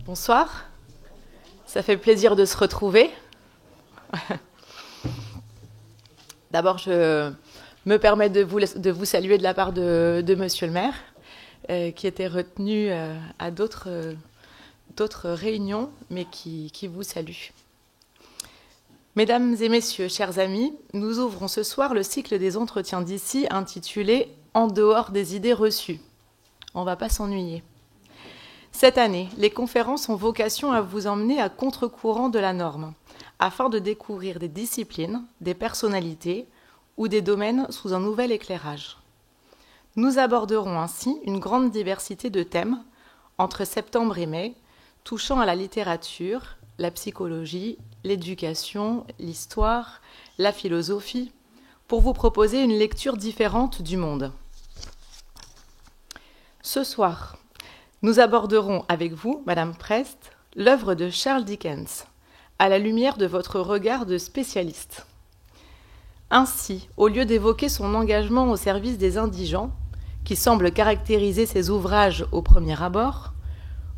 Bonsoir, ça fait plaisir de se retrouver. D'abord, je me permets de vous saluer de la part de Monsieur le maire, qui était retenu à d'autres réunions, mais qui vous salue. Mesdames et messieurs, chers amis, nous ouvrons ce soir le cycle des entretiens d'ici intitulé « En dehors des idées reçues ». On ne va pas s'ennuyer. Cette année, les conférences ont vocation à vous emmener à contre-courant de la norme, afin de découvrir des disciplines, des personnalités ou des domaines sous un nouvel éclairage. Nous aborderons ainsi une grande diversité de thèmes, entre septembre et mai, touchant à la littérature, la psychologie, l'éducation, l'histoire, la philosophie, pour vous proposer une lecture différente du monde. Ce soir, nous aborderons avec vous, Madame Prest, l'œuvre de Charles Dickens, à la lumière de votre regard de spécialiste. Ainsi, au lieu d'évoquer son engagement au service des indigents, qui semble caractériser ses ouvrages au premier abord,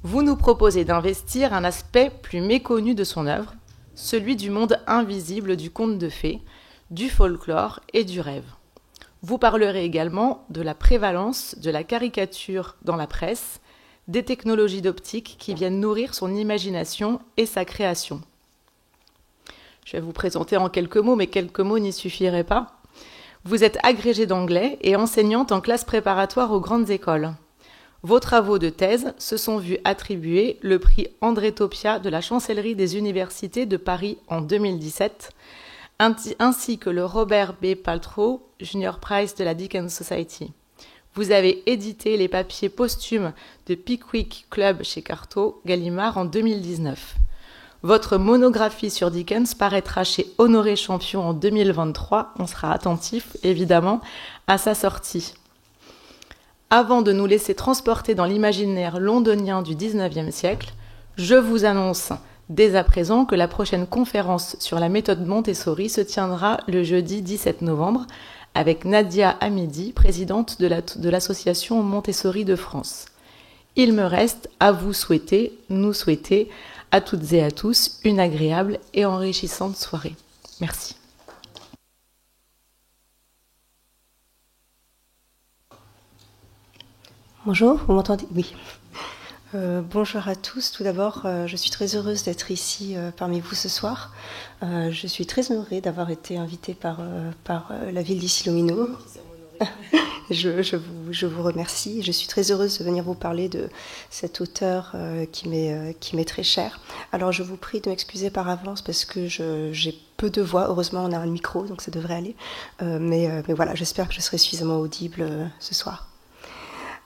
vous nous proposez d'investir un aspect plus méconnu de son œuvre, celui du monde invisible du conte de fées, du folklore et du rêve. Vous parlerez également de la prévalence de la caricature dans la presse, des technologies d'optique qui viennent nourrir son imagination et sa création. Je vais vous présenter en quelques mots, mais quelques mots n'y suffiraient pas. Vous êtes agrégée d'anglais et enseignante en classe préparatoire aux grandes écoles. Vos travaux de thèse se sont vus attribuer le prix André Topia de la Chancellerie des Universités de Paris en 2017, ainsi que le Robert B. Paltrow Junior Prize de la Dickens Society. Vous avez édité les papiers posthumes de Pickwick Club chez Carto, Gallimard en 2019. Votre monographie sur Dickens paraîtra chez Honoré Champion en 2023. On sera attentif, évidemment, à sa sortie. Avant de nous laisser transporter dans l'imaginaire londonien du XIXe siècle, je vous annonce dès à présent que la prochaine conférence sur la méthode Montessori se tiendra le jeudi 17 novembre avec Nadia Hamidi, présidente de l'association Montessori de France. Il me reste à vous souhaiter, nous souhaiter, à toutes et à tous, une agréable et enrichissante soirée. Merci. Bonjour, vous m'entendez? Oui. Bonjour à tous. Tout d'abord, je suis très heureuse d'être ici parmi vous ce soir. Je suis très honorée d'avoir été invitée par la ville d'Issy-les-Moulineaux. Je vous remercie. Je suis très heureuse de venir vous parler de cet auteur qui m'est très cher. Alors, je vous prie de m'excuser par avance parce que j'ai peu de voix. Heureusement, on a un micro, donc ça devrait aller. Mais voilà, j'espère que je serai suffisamment audible ce soir.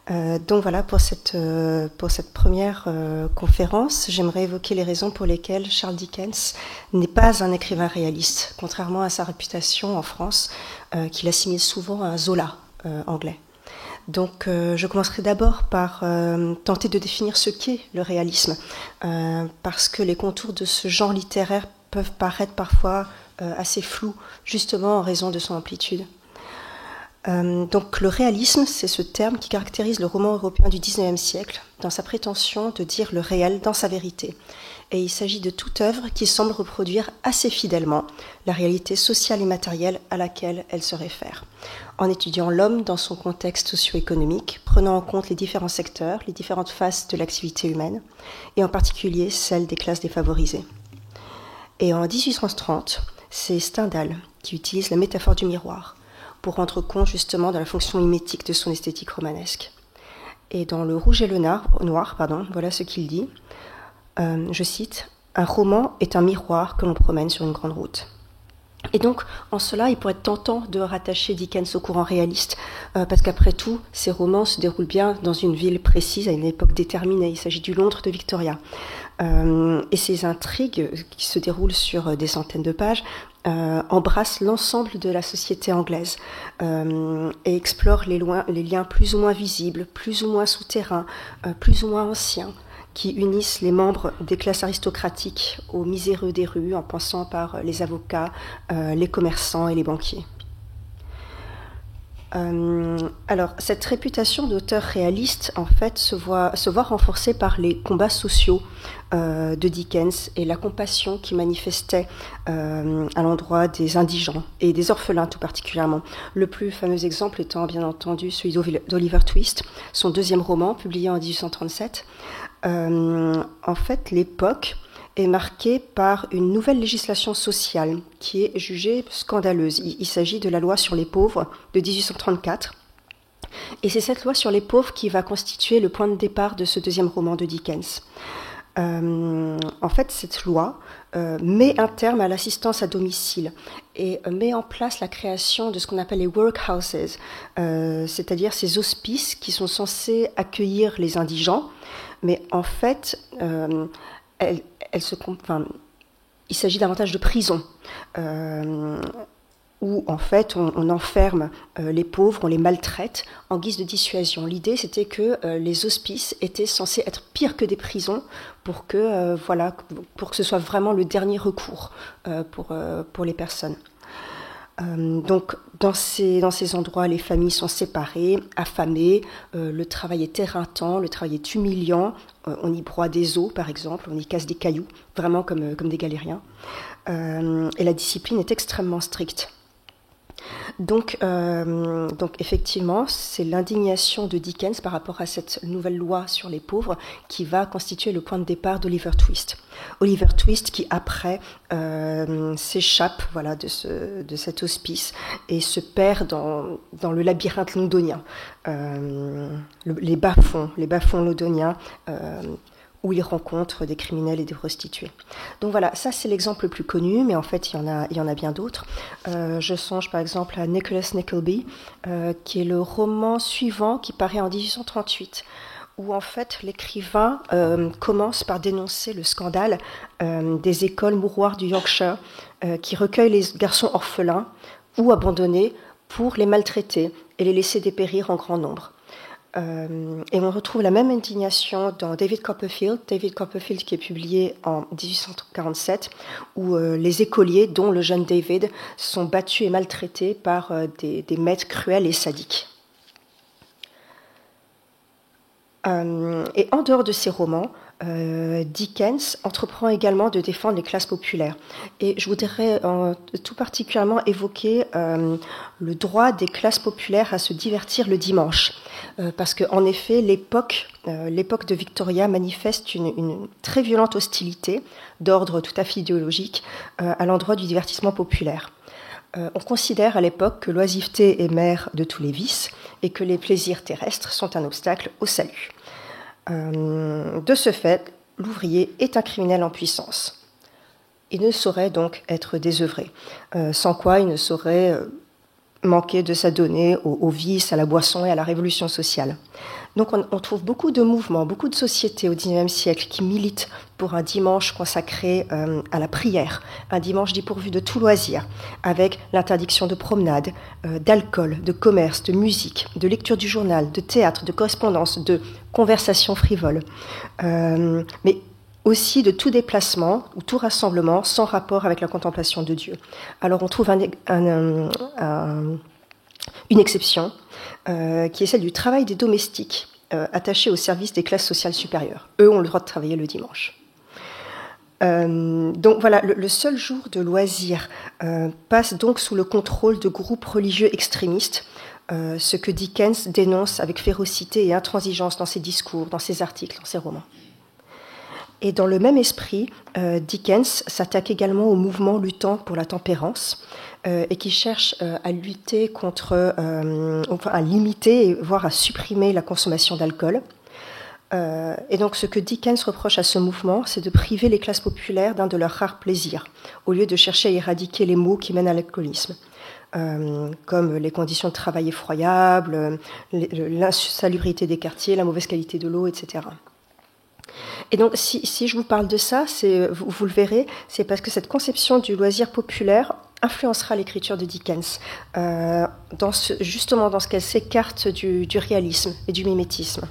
Donc voilà, pour cette première conférence, j'aimerais évoquer les raisons pour lesquelles Charles Dickens n'est pas un écrivain réaliste, contrairement à sa réputation en France, qu'il assimile souvent à un Zola anglais. Donc je commencerai d'abord par tenter de définir ce qu'est le réalisme, parce que les contours de ce genre littéraire peuvent paraître parfois assez flous, justement en raison de son amplitude. Donc le réalisme, c'est ce terme qui caractérise le roman européen du XIXe siècle dans sa prétention de dire le réel dans sa vérité. Et il s'agit de toute œuvre qui semble reproduire assez fidèlement la réalité sociale et matérielle à laquelle elle se réfère, en étudiant l'homme dans son contexte socio-économique, prenant en compte les différents secteurs, les différentes faces de l'activité humaine, et en particulier celle des classes défavorisées. Et en 1830, c'est Stendhal qui utilise la métaphore du miroir pour rendre compte justement de la fonction mimétique de son esthétique romanesque. Et dans Le Rouge et le Noir, voilà ce qu'il dit, je cite, « Un roman est un miroir que l'on promène sur une grande route ». Et donc, en cela, il pourrait être tentant de rattacher Dickens au courant réaliste, parce qu'après tout, ses romans se déroulent bien dans une ville précise, à une époque déterminée. Il s'agit du Londres de Victoria. Et ces intrigues, qui se déroulent sur des centaines de pages, embrassent l'ensemble de la société anglaise et explorent les liens plus ou moins visibles, plus ou moins souterrains, plus ou moins anciens, qui unissent les membres des classes aristocratiques aux miséreux des rues, en passant par les avocats, les commerçants et les banquiers. Alors, cette réputation d'auteur réaliste, en fait, se voit renforcée par les combats sociaux de Dickens et la compassion qu'il manifestait à l'endroit des indigents et des orphelins tout particulièrement. Le plus fameux exemple étant bien entendu celui d'Oliver Twist, son deuxième roman publié en 1837. En fait, l'époque est marquée par une nouvelle législation sociale qui est jugée scandaleuse. Il s'agit de la loi sur les pauvres de 1834. Et c'est cette loi sur les pauvres qui va constituer le point de départ de ce deuxième roman de Dickens. En fait, cette loi met un terme à l'assistance à domicile et met en place la création de ce qu'on appelle les workhouses, c'est-à-dire ces hospices qui sont censés accueillir les indigents, mais en fait, il s'agit davantage de prisons, où en fait on enferme les pauvres, on les maltraite en guise de dissuasion. L'idée c'était que les hospices étaient censés être pires que des prisons pour que ce soit vraiment le dernier recours pour les personnes. Donc dans ces endroits, les familles sont séparées, affamées, le travail est éreintant, le travail est humiliant, on y broie des os par exemple, on y casse des cailloux, vraiment comme des galériens, et la discipline est extrêmement stricte. Donc effectivement, c'est l'indignation de Dickens par rapport à cette nouvelle loi sur les pauvres qui va constituer le point de départ d'Oliver Twist. Oliver Twist qui après s'échappe de cet hospice et se perd dans le labyrinthe londonien, les bas-fonds londoniens, où il rencontre des criminels et des prostituées. Donc voilà, ça c'est l'exemple le plus connu, mais en fait il y en a bien d'autres. Je songe par exemple à Nicholas Nickleby, qui est le roman suivant qui paraît en 1838, où en fait l'écrivain commence par dénoncer le scandale des écoles mouroirs du Yorkshire, qui recueillent les garçons orphelins ou abandonnés pour les maltraiter et les laisser dépérir en grand nombre. Et on retrouve la même indignation dans David Copperfield qui est publié en 1847, où les écoliers, dont le jeune David, sont battus et maltraités par des maîtres cruels et sadiques. Et en dehors de ces romans, Dickens entreprend également de défendre les classes populaires. Et je voudrais tout particulièrement évoquer le droit des classes populaires à se divertir le dimanche. Parce qu'en effet, l'époque de Victoria manifeste une très violente hostilité d'ordre tout à fait idéologique à l'endroit du divertissement populaire. On considère à l'époque que l'oisiveté est mère de tous les vices et que les plaisirs terrestres sont un obstacle au salut. De ce fait, l'ouvrier est un criminel en puissance. Il ne saurait donc être désœuvré, sans quoi il ne saurait manquer de s'adonner aux vices, à la boisson et à la révolution sociale. Donc on trouve beaucoup de mouvements, beaucoup de sociétés au XIXe siècle qui militent pour un dimanche consacré à la prière, un dimanche dépourvu de tout loisir, avec l'interdiction de promenade, d'alcool, de commerce, de musique, de lecture du journal, de théâtre, de correspondance, de conversation frivole, mais aussi de tout déplacement ou tout rassemblement sans rapport avec la contemplation de Dieu. Alors on trouve une exception qui est celle du travail des domestiques attachés au service des classes sociales supérieures. Eux ont le droit de travailler le dimanche. Donc voilà, le seul jour de loisir passe donc sous le contrôle de groupes religieux extrémistes, ce que Dickens dénonce avec férocité et intransigeance dans ses discours, dans ses articles, dans ses romans. Et dans le même esprit, Dickens s'attaque également au mouvement luttant pour la tempérance et qui cherche à lutter contre, à limiter, voire à supprimer la consommation d'alcool. Et donc ce que Dickens reproche à ce mouvement, c'est de priver les classes populaires d'un de leurs rares plaisirs, au lieu de chercher à éradiquer les maux qui mènent à l'alcoolisme, comme les conditions de travail effroyables, l'insalubrité des quartiers, la mauvaise qualité de l'eau, etc. Et donc, si je vous parle de ça, vous le verrez, c'est parce que cette conception du loisir populaire influencera l'écriture de Dickens, justement dans ce qu'elle s'écarte du réalisme et du mimétisme.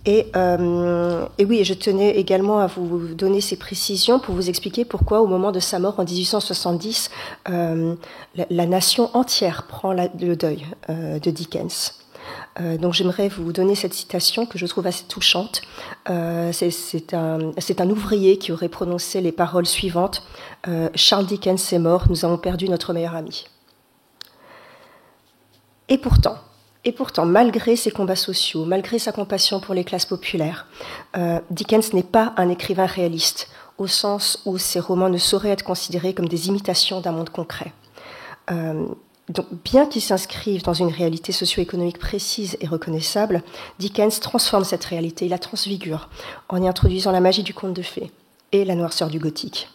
Et oui, je tenais également à vous donner ces précisions pour vous expliquer pourquoi, au moment de sa mort en 1870, la nation entière prend le deuil de Dickens. Donc j'aimerais vous donner cette citation que je trouve assez touchante. C'est un ouvrier qui aurait prononcé les paroles suivantes. Charles Dickens est mort, nous avons perdu notre meilleur ami. Et pourtant, malgré ses combats sociaux, malgré sa compassion pour les classes populaires, Dickens n'est pas un écrivain réaliste, au sens où ses romans ne sauraient être considérés comme des imitations d'un monde concret. Donc, bien qu'ils s'inscrivent dans une réalité socio-économique précise et reconnaissable, Dickens transforme cette réalité, il la transfigure, en y introduisant la magie du conte de fées et la noirceur du gothique.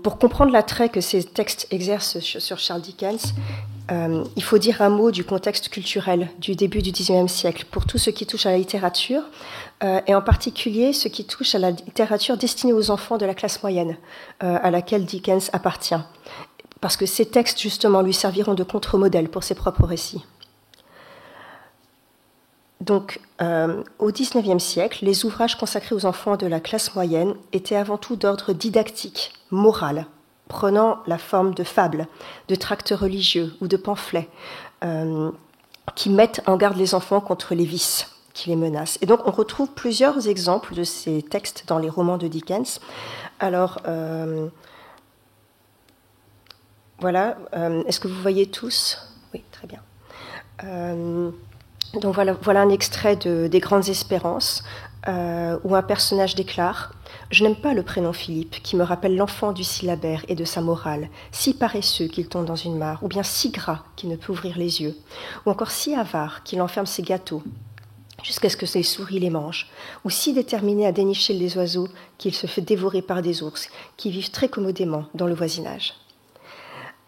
Pour comprendre l'attrait que ces textes exercent sur Charles Dickens, il faut dire un mot du contexte culturel du début du XIXe siècle pour tout ce qui touche à la littérature, et en particulier ce qui touche à la littérature destinée aux enfants de la classe moyenne, à laquelle Dickens appartient, parce que ces textes, justement, lui serviront de contre-modèle pour ses propres récits. Donc, au XIXe siècle, les ouvrages consacrés aux enfants de la classe moyenne étaient avant tout d'ordre didactique, moral, prenant la forme de fables, de tracts religieux ou de pamphlets qui mettent en garde les enfants contre les vices qui les menacent. Et donc, on retrouve plusieurs exemples de ces textes dans les romans de Dickens. Alors, voilà, est-ce que vous voyez tous ? Oui, très bien. Donc voilà un extrait des Grandes Espérances, où un personnage déclare « Je n'aime pas le prénom Philippe, qui me rappelle l'enfant du syllabaire et de sa morale, si paresseux qu'il tombe dans une mare, ou bien si gras qu'il ne peut ouvrir les yeux, ou encore si avare qu'il enferme ses gâteaux, jusqu'à ce que ses souris les mangent, ou si déterminé à dénicher les oiseaux qu'il se fait dévorer par des ours, qui vivent très commodément dans le voisinage. »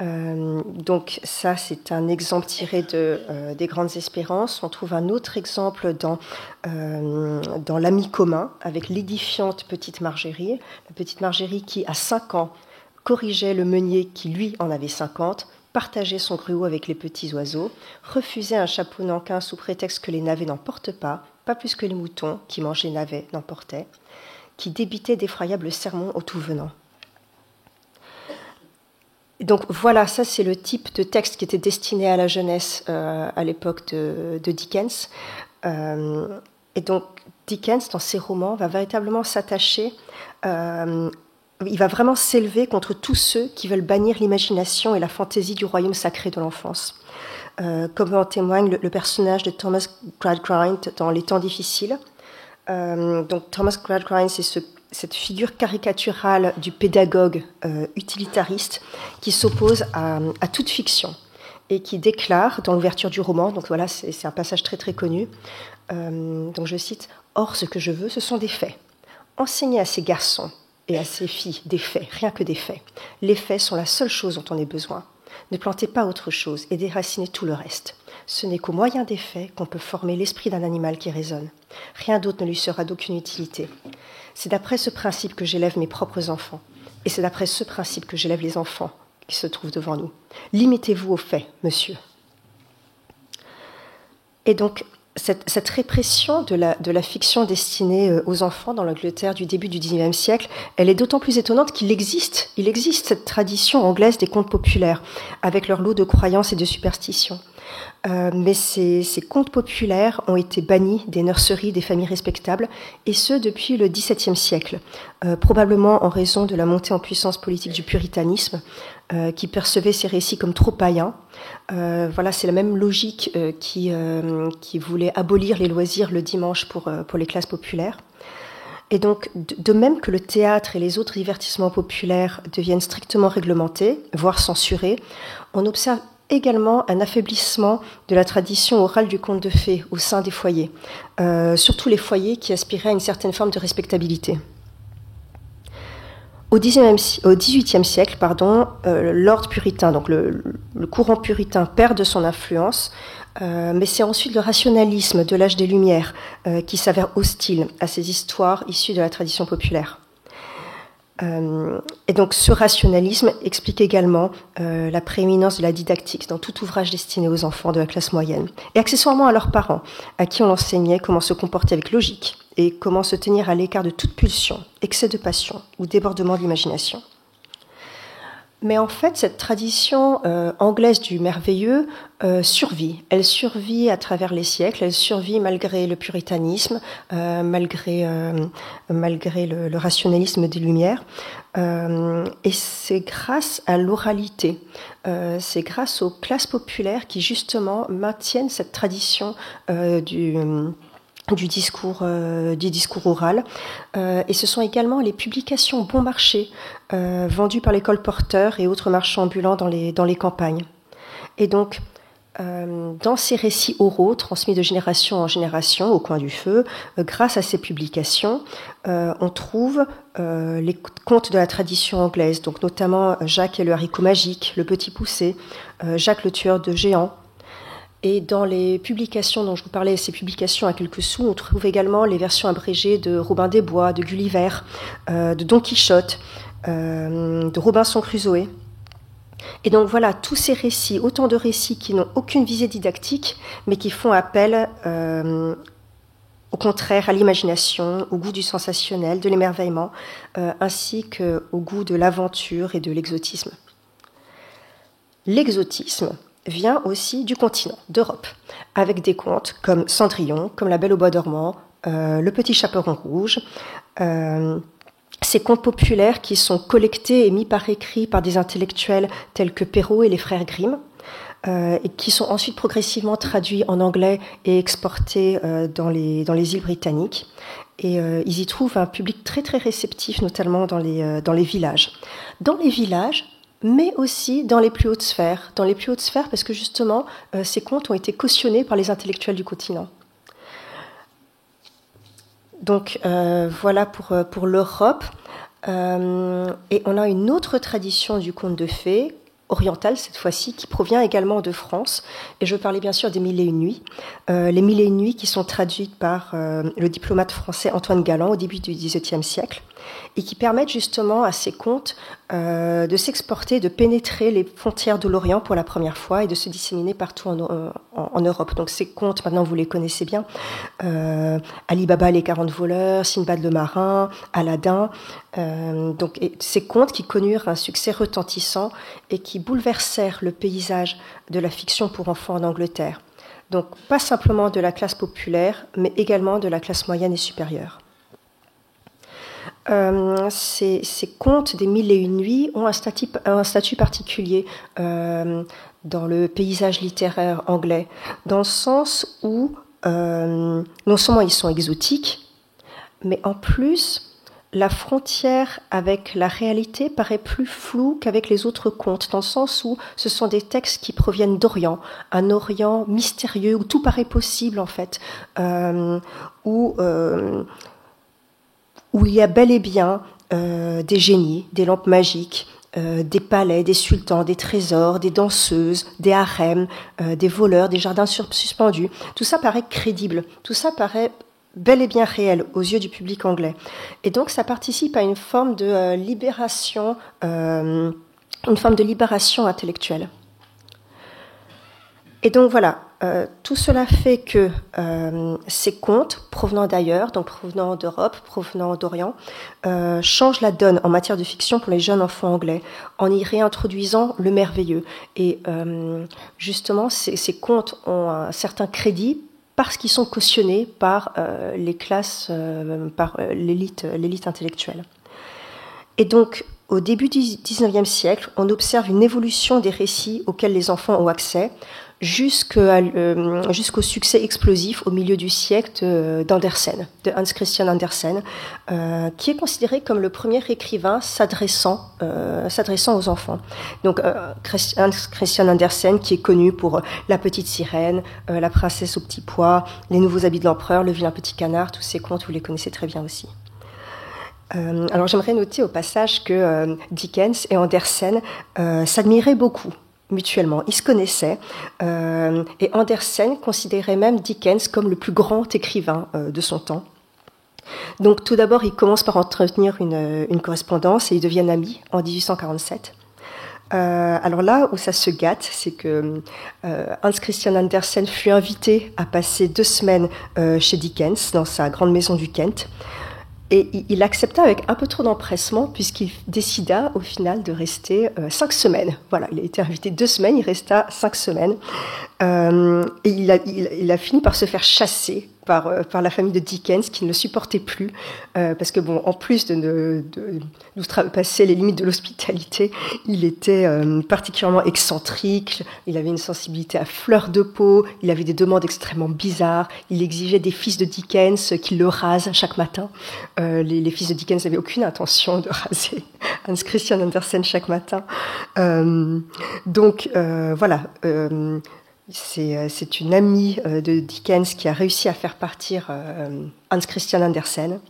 Donc ça, c'est un exemple tiré des Grandes Espérances. On trouve un autre exemple dans L'Ami commun, avec l'édifiante petite Margerie. La petite Margerie qui, à 5 ans, corrigeait le meunier qui, lui, en avait 50, partageait son gruau avec les petits oiseaux, refusait un chapeau nankin sous prétexte que les navets n'en portent pas plus que les moutons qui mangent les navets n'en portaient, qui débitait d'effroyables sermons au tout venant. Donc voilà, ça c'est le type de texte qui était destiné à la jeunesse à l'époque de Dickens. Et donc Dickens, dans ses romans, va véritablement s'attacher, il va vraiment s'élever contre tous ceux qui veulent bannir l'imagination et la fantaisie du royaume sacré de l'enfance. Comme en témoigne le personnage de Thomas Gradgrind dans Les Temps difficiles. Donc Thomas Gradgrind, c'est cette figure caricaturale du pédagogue utilitariste qui s'oppose à toute fiction et qui déclare dans l'ouverture du roman, donc voilà, c'est un passage très très connu, donc je cite « Or, ce que je veux, ce sont des faits. Enseigner à ces garçons et à ces filles des faits, rien que des faits. Les faits sont la seule chose dont on ait besoin. Ne plantez pas autre chose et déracinez tout le reste. Ce n'est qu'au moyen des faits qu'on peut former l'esprit d'un animal qui raisonne. Rien d'autre ne lui sera d'aucune utilité. C'est d'après ce principe que j'élève mes propres enfants. Et c'est d'après ce principe que j'élève les enfants qui se trouvent devant nous. Limitez-vous aux faits, monsieur. » Et donc, cette répression de la fiction destinée aux enfants dans l'Angleterre du début du XIXe siècle, elle est d'autant plus étonnante qu'il existe cette tradition anglaise des contes populaires, avec leur lot de croyances et de superstitions. Mais ces contes populaires ont été bannis des nurseries des familles respectables, et ce depuis le XVIIe siècle, probablement en raison de la montée en puissance politique du puritanisme, qui percevait ces récits comme trop païens. Voilà, c'est la même logique qui voulait abolir les loisirs le dimanche pour les classes populaires. Et donc, de même que le théâtre et les autres divertissements populaires deviennent strictement réglementés, voire censurés, on observe également un affaiblissement de la tradition orale du conte de fées au sein des foyers, surtout les foyers qui aspiraient à une certaine forme de respectabilité. Au XVIIIe siècle, l'ordre puritain, donc le courant puritain, perd de son influence, mais c'est ensuite le rationalisme de l'âge des Lumières qui s'avère hostile à ces histoires issues de la tradition populaire. Et donc ce rationalisme explique également la prééminence de la didactique dans tout ouvrage destiné aux enfants de la classe moyenne, et accessoirement à leurs parents, à qui on enseignait comment se comporter avec logique et comment se tenir à l'écart de toute pulsion, excès de passion ou débordement de l'imagination. Mais en fait, cette tradition anglaise du merveilleux survit. Elle survit à travers les siècles, elle survit malgré le puritanisme, malgré le rationalisme des Lumières. Et c'est grâce à l'oralité, c'est grâce aux classes populaires qui justement maintiennent cette tradition du discours oral. Et ce sont également les publications bon marché vendues par les colporteurs et autres marchands ambulants dans les campagnes. Et donc, dans ces récits oraux transmis de génération en génération au coin du feu, grâce à ces publications, on trouve les contes de la tradition anglaise, donc notamment Jacques et le haricot magique, Le Petit Poucet, Jacques le tueur de géants. Et dans les publications dont je vous parlais, ces publications à quelques sous, on trouve également les versions abrégées de Robin des Bois, de Gulliver, de Don Quichotte, de Robinson Crusoe. Et donc voilà, tous ces récits, autant de récits qui n'ont aucune visée didactique, mais qui font appel au contraire à l'imagination, au goût du sensationnel, de l'émerveillement, ainsi qu'au goût de l'aventure et de l'exotisme. L'exotisme vient aussi du continent, d'Europe, avec des contes comme Cendrillon, comme La Belle au bois dormant, Le Petit Chaperon rouge, ces contes populaires qui sont collectés et mis par écrit par des intellectuels tels que Perrault et les frères Grimm, et qui sont ensuite progressivement traduits en anglais et exportés dans les îles britanniques. Et ils y trouvent un public très très réceptif, notamment dans les villages. Dans les villages, mais aussi dans les plus hautes sphères. Dans les plus hautes sphères parce que justement, ces contes ont été cautionnés par les intellectuels du continent. Donc voilà pour l'Europe. Et on a une autre tradition du conte de fées, orientale cette fois-ci, qui provient également de France. Et je parlais bien sûr des Mille et une nuits. Les Mille et une nuits qui sont traduites par le diplomate français Antoine Galland au début du XVIIIe siècle, et qui permettent justement à ces contes de s'exporter, de pénétrer les frontières de l'Orient pour la première fois et de se disséminer partout en Europe. Donc ces contes, maintenant vous les connaissez bien, Ali Baba et les 40 voleurs, Sinbad le marin, Aladdin, et ces contes qui connurent un succès retentissant et qui bouleversèrent le paysage de la fiction pour enfants en Angleterre. Donc pas simplement de la classe populaire, mais également de la classe moyenne et supérieure. Ces contes des Mille et une nuits ont un statut particulier dans le paysage littéraire anglais, dans le sens où non seulement ils sont exotiques, mais en plus la frontière avec la réalité paraît plus floue qu'avec les autres contes, dans le sens où ce sont des textes qui proviennent d'Orient, un Orient mystérieux où tout paraît possible en fait, où il y a bel et bien des génies, des lampes magiques, des palais, des sultans, des trésors, des danseuses, des harems, des voleurs, des jardins suspendus. Tout ça paraît crédible, tout ça paraît bel et bien réel aux yeux du public anglais. Et donc ça participe à une forme de libération intellectuelle. Et donc voilà, tout cela fait que ces contes provenant d'ailleurs, donc provenant d'Europe, provenant d'Orient, changent la donne en matière de fiction pour les jeunes enfants anglais, en y réintroduisant le merveilleux. Et justement, ces contes ont un certain crédit parce qu'ils sont cautionnés par les classes, par l'élite intellectuelle. Et donc, au début du XIXe siècle, on observe une évolution des récits auxquels les enfants ont accès, jusqu'au succès explosif au milieu du siècle d'Andersen, de Hans Christian Andersen, qui est considéré comme le premier écrivain s'adressant aux enfants. Donc Hans Christian Andersen, qui est connu pour La Petite Sirène, La Princesse au petit pois, Les Nouveaux habits de l'Empereur, Le Vilain Petit Canard, tous ces contes, vous les connaissez très bien aussi. Alors j'aimerais noter au passage que Dickens et Andersen s'admiraient beaucoup mutuellement. Ils se connaissaient et Andersen considérait même Dickens comme le plus grand écrivain de son temps. Donc tout d'abord, ils commencent par entretenir une correspondance et ils deviennent amis en 1847. Alors là où ça se gâte, c'est que Hans Christian Andersen fut invité à passer 2 semaines chez Dickens, dans sa grande maison du Kent. Et il accepta avec un peu trop d'empressement puisqu'il décida au final de rester 5 semaines. Voilà, il a été invité 2 semaines, il resta 5 semaines. Et il a fini par se faire chasser par la famille de Dickens qui ne le supportait plus parce que bon, en plus d'outrepasser les limites de l'hospitalité, il était particulièrement excentrique, il avait une sensibilité à fleur de peau, il avait des demandes extrêmement bizarres, il exigeait des fils de Dickens qu'ils le rasent chaque matin. Les fils de Dickens n'avaient aucune intention de raser Hans Christian Andersen chaque matin. Donc voilà. C'est une amie de Dickens qui a réussi à faire partir Hans Christian Andersen.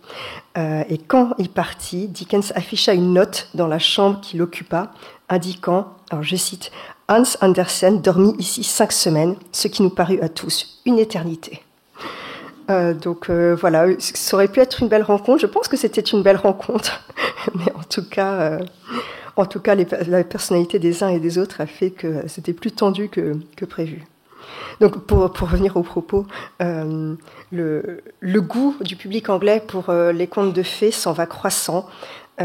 Et quand il partit, Dickens afficha une note dans la chambre qu'il occupa, indiquant, alors je cite, « Hans Andersen dormit ici 5 semaines, ce qui nous parut à tous une éternité. » Donc voilà, ça aurait pu être une belle rencontre. Je pense que c'était une belle rencontre, mais en tout cas, la personnalité des uns et des autres a fait que c'était plus tendu que prévu. Donc, pour revenir au propos, le goût du public anglais pour les contes de fées s'en va croissant. Et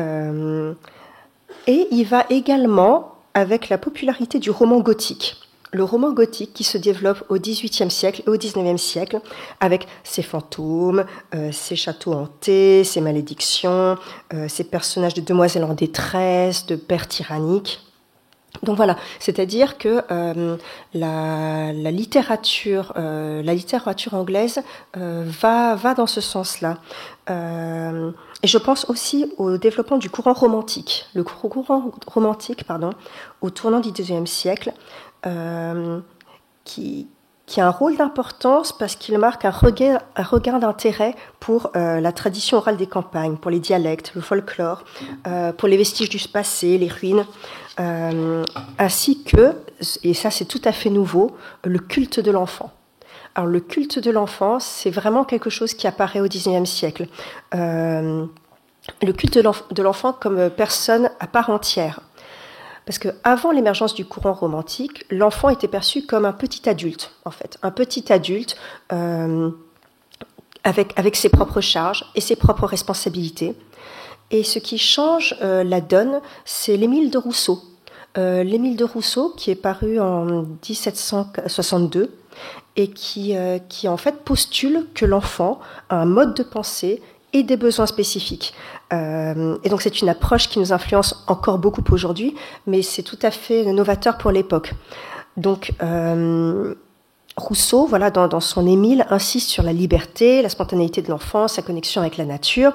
il va également avec la popularité du roman gothique. Le roman gothique qui se développe au XVIIIe siècle et au XIXe siècle, avec ses fantômes, ses châteaux hantés, ses malédictions, ses personnages de demoiselles en détresse, de pères tyranniques. Donc voilà, c'est-à-dire que la littérature anglaise va dans ce sens-là. Et je pense aussi au développement du courant romantique. Le courant romantique, au tournant du XIXe siècle, qui a un rôle d'importance parce qu'il marque un regain d'intérêt pour la tradition orale des campagnes, pour les dialectes, le folklore, pour les vestiges du passé, les ruines, ainsi que, et ça c'est tout à fait nouveau, le culte de l'enfant. Alors le culte de l'enfant, c'est vraiment quelque chose qui apparaît au XIXe siècle. Le culte de l'enfant comme personne à part entière. Parce qu'avant l'émergence du courant romantique, l'enfant était perçu comme un petit adulte, en fait. Un petit adulte avec ses propres charges et ses propres responsabilités. Et ce qui change la donne, c'est l'Émile de Rousseau. L'Émile de Rousseau, qui est paru en 1762 et qui en fait postule que l'enfant a un mode de pensée et des besoins spécifiques. Et donc c'est une approche qui nous influence encore beaucoup aujourd'hui, mais c'est tout à fait novateur pour l'époque. Donc Rousseau, voilà, dans son Émile, insiste sur la liberté, la spontanéité de l'enfant, sa connexion avec la nature,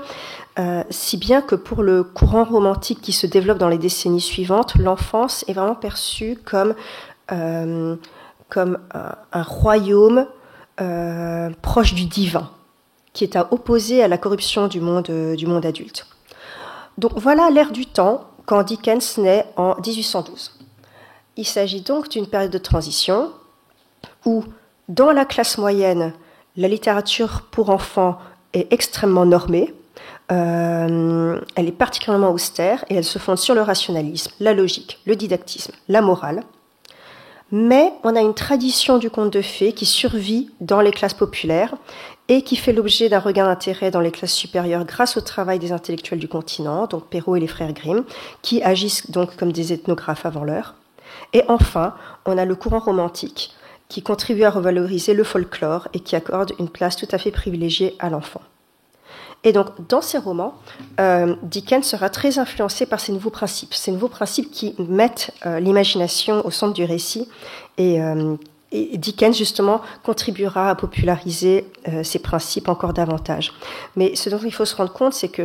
si bien que pour le courant romantique qui se développe dans les décennies suivantes, l'enfance est vraiment perçue comme un royaume proche du divin, qui est à opposer à la corruption du monde adulte. Donc voilà l'ère du temps quand Dickens naît en 1812. Il s'agit donc d'une période de transition où, dans la classe moyenne, la littérature pour enfants est extrêmement normée, elle est particulièrement austère et elle se fonde sur le rationalisme, la logique, le didactisme, la morale. Mais on a une tradition du conte de fées qui survit dans les classes populaires et qui fait l'objet d'un regain d'intérêt dans les classes supérieures grâce au travail des intellectuels du continent, donc Perrault et les frères Grimm, qui agissent donc comme des ethnographes avant l'heure. Et enfin, on a le courant romantique, qui contribue à revaloriser le folklore et qui accorde une place tout à fait privilégiée à l'enfant. Et donc, dans ses romans, Dickens sera très influencé par ces nouveaux principes qui mettent l'imagination au centre du récit et Dickens, justement, contribuera à populariser ces principes encore davantage. Mais ce dont il faut se rendre compte, c'est que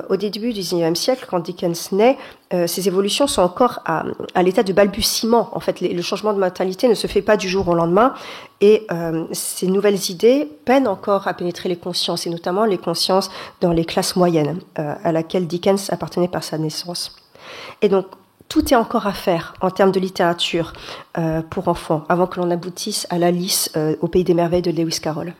au début du XIXe siècle, quand Dickens naît, ces évolutions sont encore à l'état de balbutiement. En fait, le changement de mentalité ne se fait pas du jour au lendemain. Et ces nouvelles idées peinent encore à pénétrer les consciences, et notamment les consciences dans les classes moyennes, à laquelle Dickens appartenait par sa naissance. Et donc, tout est encore à faire en termes de littérature pour enfants, avant que l'on aboutisse à l'Alice au Pays des Merveilles de Lewis Carroll.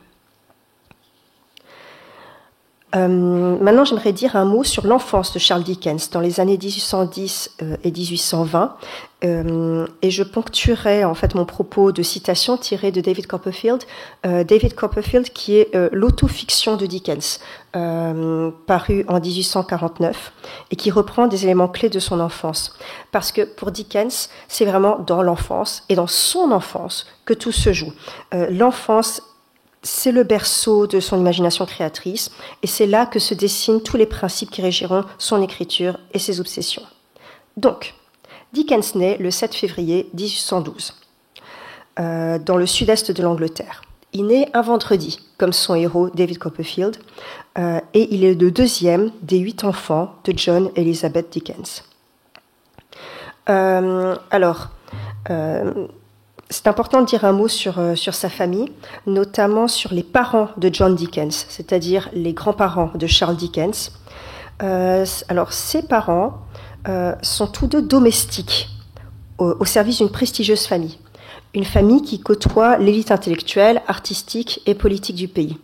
Maintenant, j'aimerais dire un mot sur l'enfance de Charles Dickens dans les années 1810 et 1820. Et je ponctuerai en fait mon propos de citation tirée de David Copperfield. David Copperfield qui est l'autofiction de Dickens, paru en 1849 et qui reprend des éléments clés de son enfance. Parce que pour Dickens, c'est vraiment dans l'enfance et dans son enfance que tout se joue. L'enfance, c'est le berceau de son imagination créatrice et c'est là que se dessinent tous les principes qui régiront son écriture et ses obsessions. Donc, Dickens naît le 7 février 1812 dans le sud-est de l'Angleterre. Il naît un vendredi, comme son héros David Copperfield, et il est le deuxième des 8 enfants de John et Elizabeth Dickens. C'est important de dire un mot sur sa famille, notamment sur les parents de John Dickens, c'est-à-dire les grands-parents de Charles Dickens. Ces parents sont tous deux domestiques au service d'une prestigieuse famille. Une famille qui côtoie l'élite intellectuelle, artistique et politique du pays.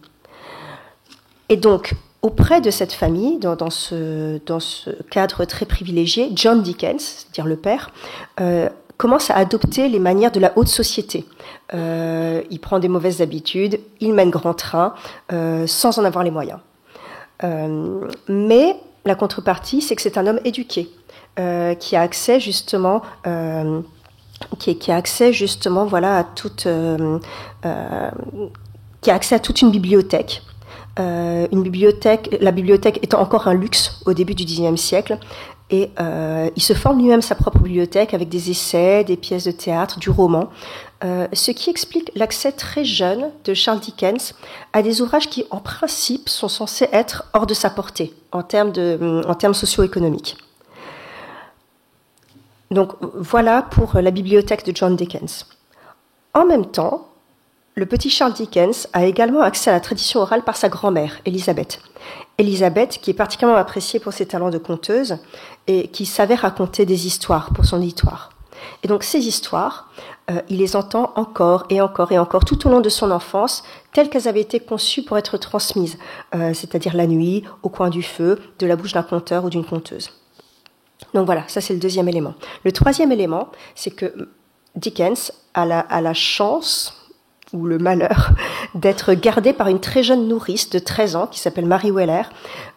Et donc, auprès de cette famille, dans ce cadre très privilégié, John Dickens, c'est-à-dire le père, commence à adopter les manières de la haute société. Il prend des mauvaises habitudes, il mène grand train, sans en avoir les moyens. Mais la contrepartie, c'est que c'est un homme éduqué, qui a accès justement, voilà, qui a accès à toute une bibliothèque. La bibliothèque étant encore un luxe au début du XIXe siècle. Et il se forme lui-même sa propre bibliothèque avec des essais, des pièces de théâtre, du roman, ce qui explique l'accès très jeune de Charles Dickens à des ouvrages qui, en principe, sont censés être hors de sa portée en termes socio-économiques. Donc voilà pour la bibliothèque de John Dickens. En même temps, le petit Charles Dickens a également accès à la tradition orale par sa grand-mère, Elizabeth. Elizabeth, qui est particulièrement appréciée pour ses talents de conteuse et qui savait raconter des histoires pour son auditoire. Et donc ces histoires, il les entend encore et encore et encore tout au long de son enfance, telles qu'elles avaient été conçues pour être transmises, c'est-à-dire la nuit, au coin du feu, de la bouche d'un conteur ou d'une conteuse. Donc voilà, ça c'est le deuxième élément. Le troisième élément, c'est que Dickens a la chance ou le malheur d'être gardé par une très jeune nourrice de 13 ans qui s'appelle Mary Weller.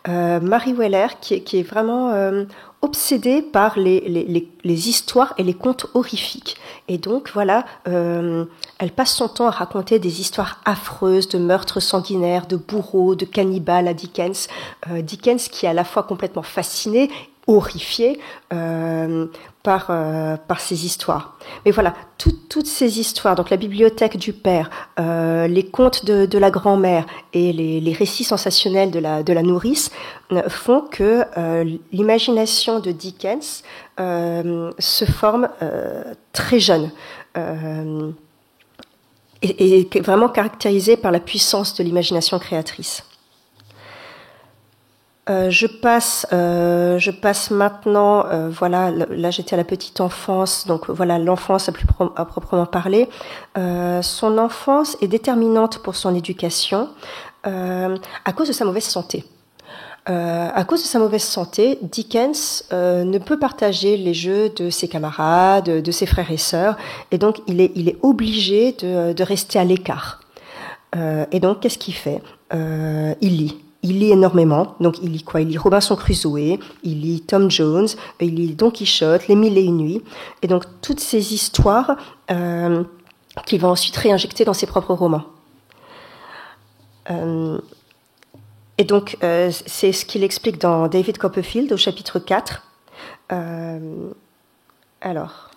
Mary Weller qui est vraiment obsédée par les histoires et les contes horrifiques. Et donc voilà, elle passe son temps à raconter des histoires affreuses de meurtres sanguinaires, de bourreaux, de cannibales à Dickens. Dickens qui est à la fois complètement fasciné, horrifié par ces histoires. Mais voilà, toutes ces histoires, donc la bibliothèque du père, les contes de la grand-mère et les récits sensationnels de la nourrice font que l'imagination de Dickens se forme très jeune et est vraiment caractérisée par la puissance de l'imagination créatrice. Je passe maintenant, voilà, là j'étais à la petite enfance, donc voilà l'enfance à proprement parler. Son enfance est déterminante pour son éducation à cause de sa mauvaise santé. À cause de sa mauvaise santé, Dickens ne peut partager les jeux de ses camarades, de ses frères et sœurs, et donc il est obligé de rester à l'écart. Et donc qu'est-ce qu'il fait ? Il lit. Il lit énormément, donc il lit quoi ? Il lit Robinson Crusoe, il lit Tom Jones, il lit Don Quichotte, Les Mille et une Nuits, et donc toutes ces histoires qu'il va ensuite réinjecter dans ses propres romans. Et donc c'est ce qu'il explique dans David Copperfield au chapitre 4. Alors,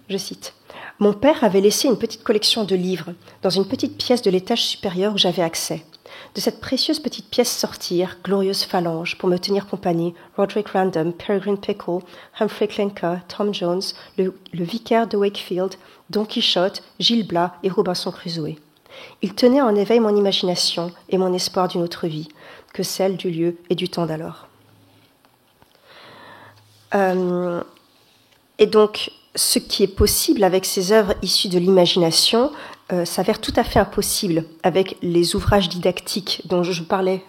je cite. « Mon père avait laissé une petite collection de livres dans une petite pièce de l'étage supérieur où j'avais accès. De cette précieuse petite pièce sortirent, glorieuse phalange, pour me tenir compagnie, Roderick Random, Peregrine Pickle, Humphrey Clinker, Tom Jones, le vicaire de Wakefield, Don Quichotte, Gil Blas et Robinson Crusoe. Ils tenaient en éveil mon imagination et mon espoir d'une autre vie, que celle du lieu et du temps d'alors. » Et donc, ce qui est possible avec ces œuvres issues de l'imagination s'avère tout à fait impossible avec les ouvrages didactiques dont je parlais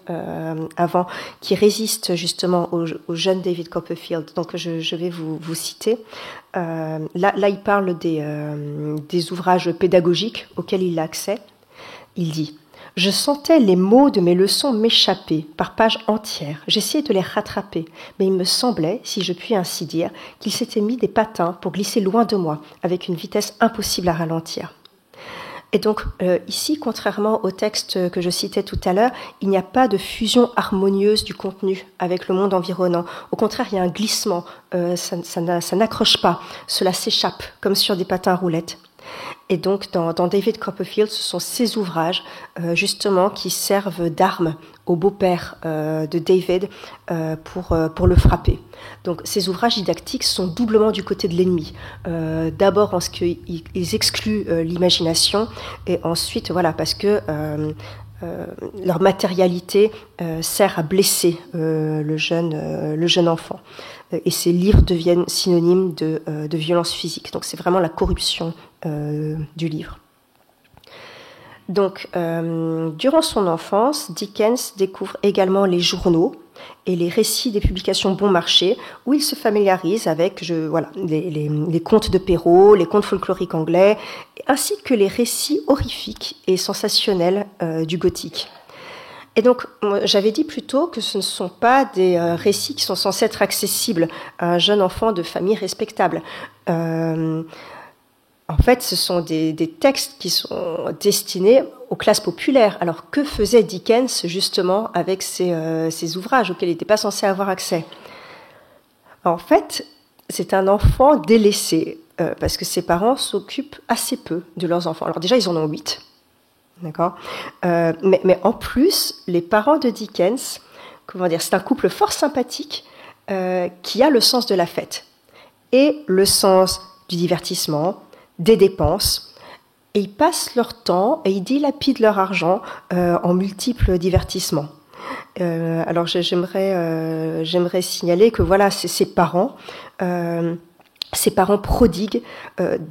avant, qui résistent justement au jeune David Copperfield. Donc je vais vous citer. Là, il parle des ouvrages pédagogiques auxquels il a accès. Il dit « Je sentais les mots de mes leçons m'échapper par pages entières. J'essayais de les rattraper, mais il me semblait, si je puis ainsi dire, qu'il s'était mis des patins pour glisser loin de moi, avec une vitesse impossible à ralentir. » Et donc ici, contrairement au texte que je citais tout à l'heure, il n'y a pas de fusion harmonieuse du contenu avec le monde environnant. Au contraire, il y a un glissement, ça n'accroche pas, cela s'échappe comme sur des patins à roulettes. Et donc, dans David Copperfield, ce sont ces ouvrages, justement, qui servent d'armes au beau-père de David pour le frapper. Donc, ces ouvrages didactiques sont doublement du côté de l'ennemi. D'abord, en ce qu'ils excluent l'imagination, et ensuite, voilà, parce que leur matérialité sert à blesser le jeune enfant. Et ces livres deviennent synonymes de violence physique. Donc c'est vraiment la corruption du livre. Donc, durant son enfance, Dickens découvre également les journaux et les récits des publications bon marché, où il se familiarise avec les contes de Perrault, les contes folkloriques anglais, ainsi que les récits horrifiques et sensationnels du gothique. Et donc, j'avais dit plus tôt que ce ne sont pas des récits qui sont censés être accessibles à un jeune enfant de famille respectable. En fait, ce sont des textes qui sont destinés aux classes populaires. Alors, que faisait Dickens, justement, avec ces ouvrages auxquels il n'était pas censé avoir accès ? En fait, c'est un enfant délaissé, parce que ses parents s'occupent assez peu de leurs enfants. Alors déjà, ils en ont 8. D'accord. Mais en plus, les parents de Dickens, c'est un couple fort sympathique qui a le sens de la fête et le sens du divertissement, des dépenses, et ils passent leur temps et ils dilapident leur argent en multiples divertissements. Alors j'aimerais signaler que voilà, ces parents prodigues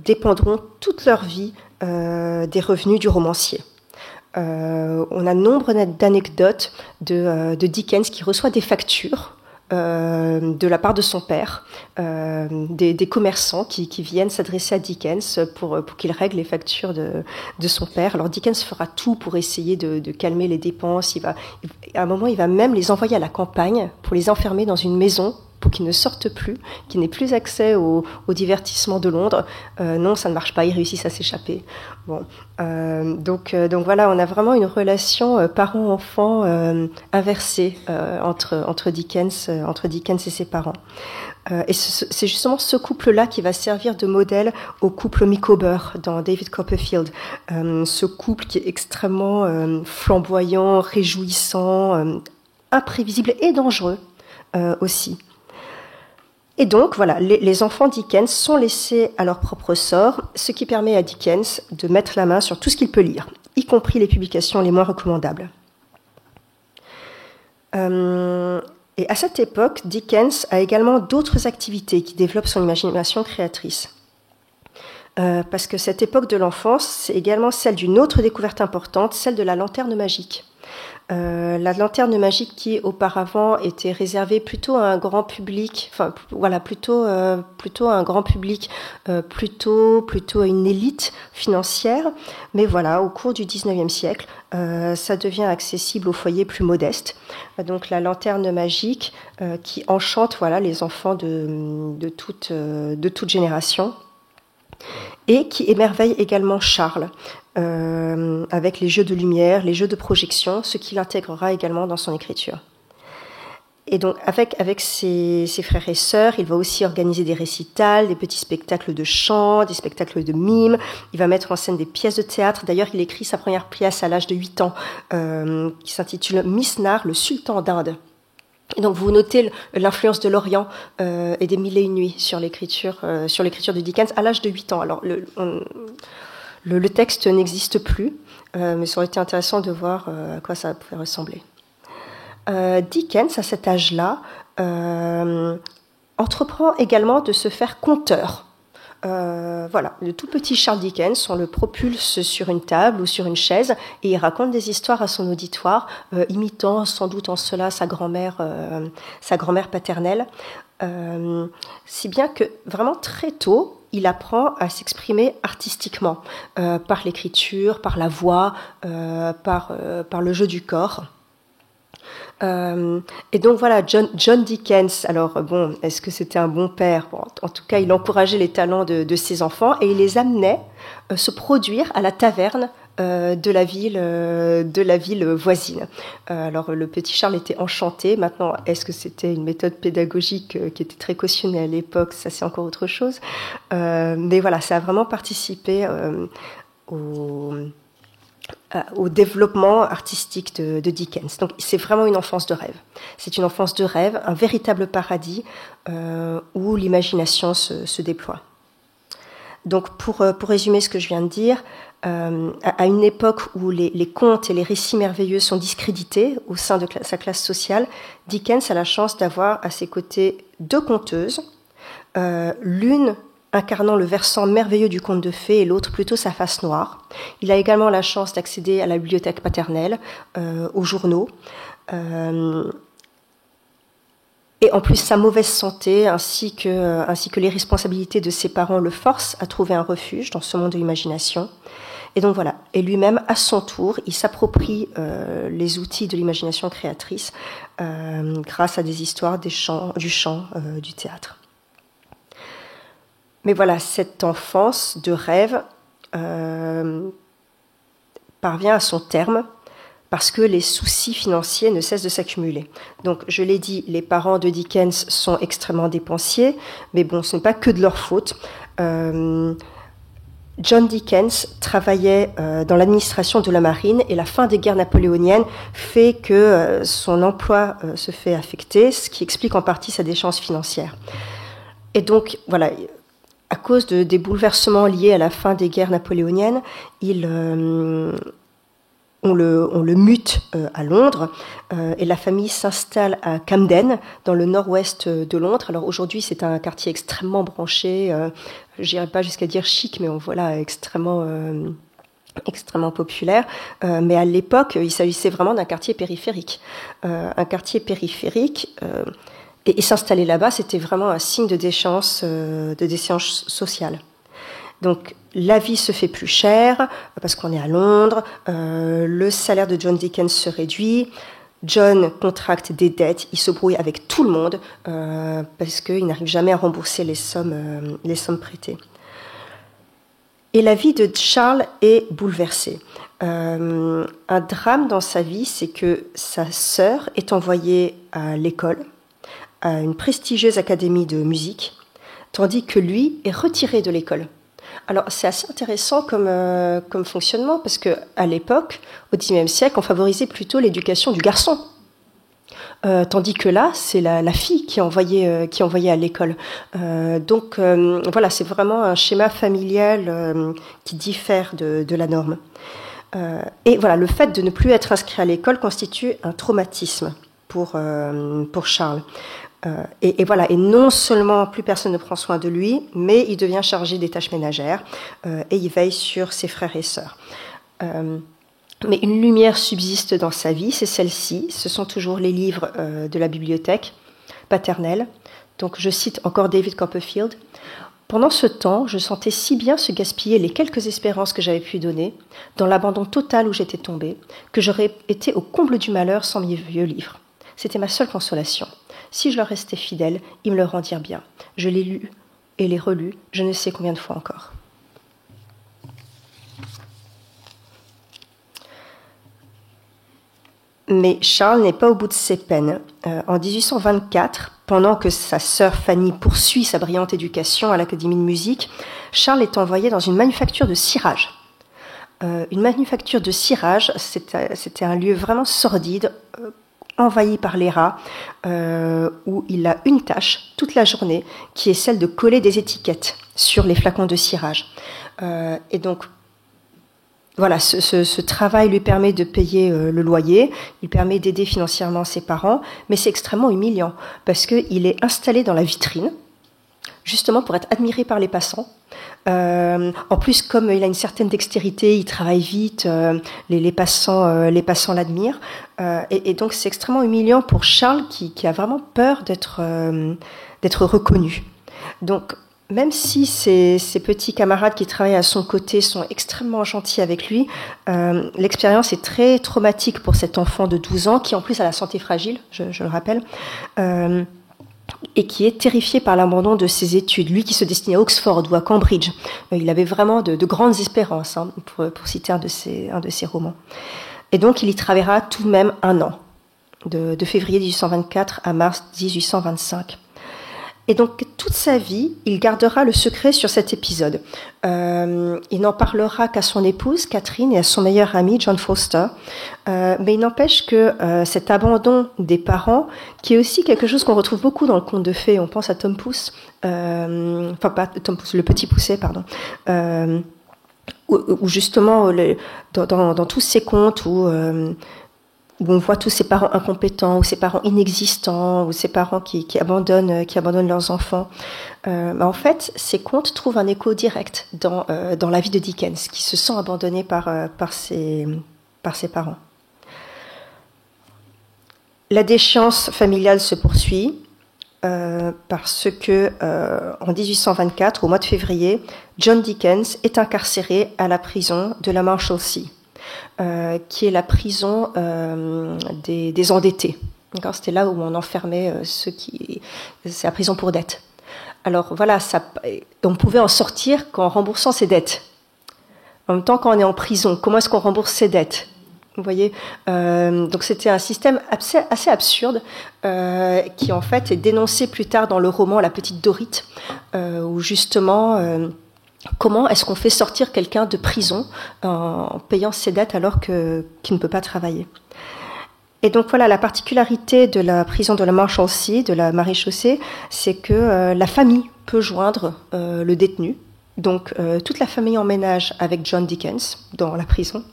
dépendront toute leur vie des revenus du romancier. On a nombre d'anecdotes de Dickens qui reçoit des factures de la part de son père, des commerçants qui viennent s'adresser à Dickens pour qu'il règle les factures de son père. Alors Dickens fera tout pour essayer de calmer les dépenses. À un moment, il va même les envoyer à la campagne pour les enfermer dans une maison pour qu'ils ne sortent plus, qu'ils n'aient plus accès au divertissement de Londres. Non, ça ne marche pas, ils réussissent à s'échapper. Bon, donc voilà, on a vraiment une relation parent-enfant inversée entre Dickens et ses parents. Et c'est justement ce couple-là qui va servir de modèle au couple Micawber dans David Copperfield. Ce couple qui est extrêmement flamboyant, réjouissant, imprévisible et dangereux aussi. Et donc, voilà, les enfants Dickens sont laissés à leur propre sort, ce qui permet à Dickens de mettre la main sur tout ce qu'il peut lire, y compris les publications les moins recommandables. Et à cette époque, Dickens a également d'autres activités qui développent son imagination créatrice. Parce que cette époque de l'enfance, c'est également celle d'une autre découverte importante, celle de la lanterne magique. La lanterne magique qui auparavant était réservée plutôt à un grand public, enfin voilà, plutôt à un grand public, plutôt à une élite financière. Mais voilà, au cours du 19e siècle, ça devient accessible aux foyers plus modestes. Donc la lanterne magique qui enchante voilà les enfants de toute génération. Et qui émerveille également Charles, avec les jeux de lumière, les jeux de projection, ce qu'il intégrera également dans son écriture. Et donc, avec ses frères et sœurs, il va aussi organiser des récitals, des petits spectacles de chant, des spectacles de mime. Il va mettre en scène des pièces de théâtre. D'ailleurs, il écrit sa première pièce à l'âge de 8 ans, qui s'intitule Misnar, le sultan d'Inde. Et donc vous notez l'influence de l'Orient et des Mille et une nuits sur l'écriture de Dickens à l'âge de 8 ans. Alors le texte n'existe plus, mais ça aurait été intéressant de voir à quoi ça pouvait ressembler. Dickens, à cet âge-là, entreprend également de se faire conteur Voilà, le tout petit Charles Dickens, on le propulse sur une table ou sur une chaise et il raconte des histoires à son auditoire, imitant sans doute en cela sa grand-mère paternelle, si bien que vraiment très tôt, il apprend à s'exprimer artistiquement, par l'écriture, par la voix, par le jeu du corps. Et donc voilà, John Dickens, alors bon, est-ce que c'était un bon père? Bon, en tout cas, il encourageait les talents de ses enfants et il les amenait se produire à la taverne de la ville voisine. Alors le petit Charles était enchanté. Maintenant, est-ce que c'était une méthode pédagogique qui était très cautionnée à l'époque? Ça, c'est encore autre chose. Mais voilà, ça a vraiment participé au développement artistique de Dickens. Donc c'est vraiment une enfance de rêve. C'est une enfance de rêve, un véritable paradis où l'imagination se déploie. Donc pour résumer ce que je viens de dire, à une époque où les contes et les récits merveilleux sont discrédités au sein de sa classe sociale, Dickens a la chance d'avoir à ses côtés deux conteuses, l'une incarnant le versant merveilleux du conte de fées et l'autre plutôt sa face noire. Il a également la chance d'accéder à la bibliothèque paternelle, aux journaux, et en plus sa mauvaise santé ainsi que les responsabilités de ses parents le forcent à trouver un refuge dans ce monde de l'imagination. Et donc voilà, et lui-même, à son tour, il s'approprie les outils de l'imagination créatrice grâce à des histoires, du chant, du théâtre. Mais voilà, cette enfance de rêve parvient à son terme parce que les soucis financiers ne cessent de s'accumuler. Donc, je l'ai dit, les parents de Dickens sont extrêmement dépensiers, mais bon, ce n'est pas que de leur faute. John Dickens travaillait dans l'administration de la marine et la fin des guerres napoléoniennes fait que son emploi se fait affecter, ce qui explique en partie sa déchéance financière. Et donc, voilà, à cause des bouleversements liés à la fin des guerres napoléoniennes, on le mute à Londres et la famille s'installe à Camden, dans le nord-ouest de Londres. Alors aujourd'hui, c'est un quartier extrêmement branché, je n'irai pas jusqu'à dire chic, mais voilà, extrêmement populaire. Mais à l'époque, il s'agissait vraiment d'un quartier périphérique. Et s'installer là-bas, c'était vraiment un signe de déchéance sociale. Donc, la vie se fait plus chère parce qu'on est à Londres, le salaire de John Dickens se réduit, John contracte des dettes, il se brouille avec tout le monde parce qu'il n'arrive jamais à rembourser les sommes prêtées. Et la vie de Charles est bouleversée. Un drame dans sa vie, c'est que sa sœur est envoyée à l'école, à une prestigieuse académie de musique, tandis que lui est retiré de l'école. Alors, c'est assez intéressant comme fonctionnement, parce qu'à l'époque, au XIXe siècle, on favorisait plutôt l'éducation du garçon. Tandis que là, c'est la fille qui est envoyée à l'école. Donc, voilà, c'est vraiment un schéma familial qui diffère de la norme. Et voilà, le fait de ne plus être inscrit à l'école constitue un traumatisme pour Charles. Et voilà, et non seulement plus personne ne prend soin de lui, mais il devient chargé des tâches ménagères et il veille sur ses frères et sœurs. Mais une lumière subsiste dans sa vie, c'est celle-ci. Ce sont toujours les livres de la bibliothèque paternelle. Donc je cite encore David Copperfield. Pendant ce temps, je sentais si bien se gaspiller les quelques espérances que j'avais pu donner, dans l'abandon total où j'étais tombée, que j'aurais été au comble du malheur sans mes vieux livres. C'était ma seule consolation. Si je leur restais fidèle, ils me le rendirent bien. Je les lus et les relus, je ne sais combien de fois encore. Mais Charles n'est pas au bout de ses peines. En 1824, pendant que sa sœur Fanny poursuit sa brillante éducation à l'Académie de musique, Charles est envoyé dans une manufacture de cirage. Une manufacture de cirage, c'était un lieu vraiment sordide, envahi par les rats, où il a une tâche toute la journée, qui est celle de coller des étiquettes sur les flacons de cirage. Et donc, voilà, ce travail lui permet de payer le loyer, il permet d'aider financièrement ses parents, mais c'est extrêmement humiliant, parce qu'il est installé dans la vitrine, justement pour être admiré par les passants. En plus, comme il a une certaine dextérité, il travaille vite, les passants l'admirent. Et donc, c'est extrêmement humiliant pour Charles qui a vraiment peur d'être reconnu. Donc, même si ses petits camarades qui travaillent à son côté sont extrêmement gentils avec lui, l'expérience est très traumatique pour cet enfant de 12 ans qui, en plus, a la santé fragile, je le rappelle, et qui est terrifié par l'abandon de ses études. Lui qui se destinait à Oxford ou à Cambridge, il avait vraiment de grandes espérances, hein, pour citer un de ses romans. Et donc, il y travaillera tout de même 1 an, de février 1824 à mars 1825. Et donc, toute sa vie, il gardera le secret sur cet épisode. Il n'en parlera qu'à son épouse, Catherine, et à son meilleur ami, John Foster. Mais il n'empêche que cet abandon des parents, qui est aussi quelque chose qu'on retrouve beaucoup dans le conte de fées, on pense à Tom Pouce, enfin pas Tom Pouce, le Petit Poucet, pardon, où justement, dans tous ces contes où on voit tous ces parents incompétents, ou ces parents inexistants, ou ces parents qui abandonnent leurs enfants. En fait, ces contes trouvent un écho direct dans la vie de Dickens, qui se sent abandonné par ses parents. La déchéance familiale se poursuit parce que en 1824, au mois de février, John Dickens est incarcéré à la prison de la Marshalsea. Qui est la prison des endettés. D'accord, c'était là où on enfermait c'est la prison pour dette. Alors voilà, on pouvait en sortir qu'en remboursant ses dettes. En même temps, quand on est en prison, comment est-ce qu'on rembourse ses dettes ? Vous voyez, donc c'était un système assez absurde qui en fait est dénoncé plus tard dans le roman La Petite Dorrit, où justement comment est-ce qu'on fait sortir quelqu'un de prison en payant ses dettes alors qu'il ne peut pas travailler. Et donc voilà, la particularité de la prison de la Marshalsea, de la maréchaussée, c'est que la famille peut joindre le détenu. Donc toute la famille emménage avec John Dickens dans la prison,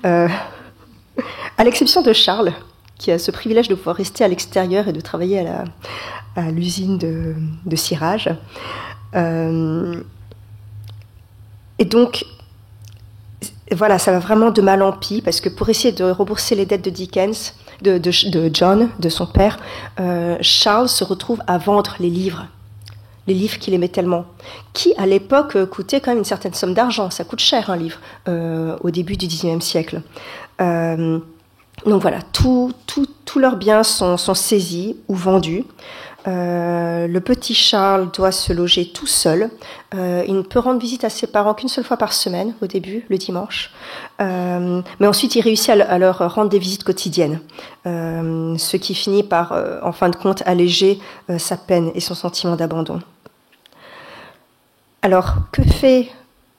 à l'exception de Charles, qui a ce privilège de pouvoir rester à l'extérieur et de travailler à l'usine de cirage. Et donc, voilà, ça va vraiment de mal en pis, parce que pour essayer de rembourser les dettes de Dickens, de John, de son père, Charles se retrouve à vendre les livres qu'il aimait tellement, qui à l'époque coûtaient quand même une certaine somme d'argent. Ça coûte cher un livre au début du XIXe siècle. Donc voilà, tous leurs biens sont saisis ou vendus. Le petit Charles doit se loger tout seul. Il ne peut rendre visite à ses parents qu'une seule fois par semaine, au début, le dimanche. Mais ensuite, il réussit à leur rendre des visites quotidiennes, ce qui finit par, en fin de compte, alléger sa peine et son sentiment d'abandon. Alors, que fait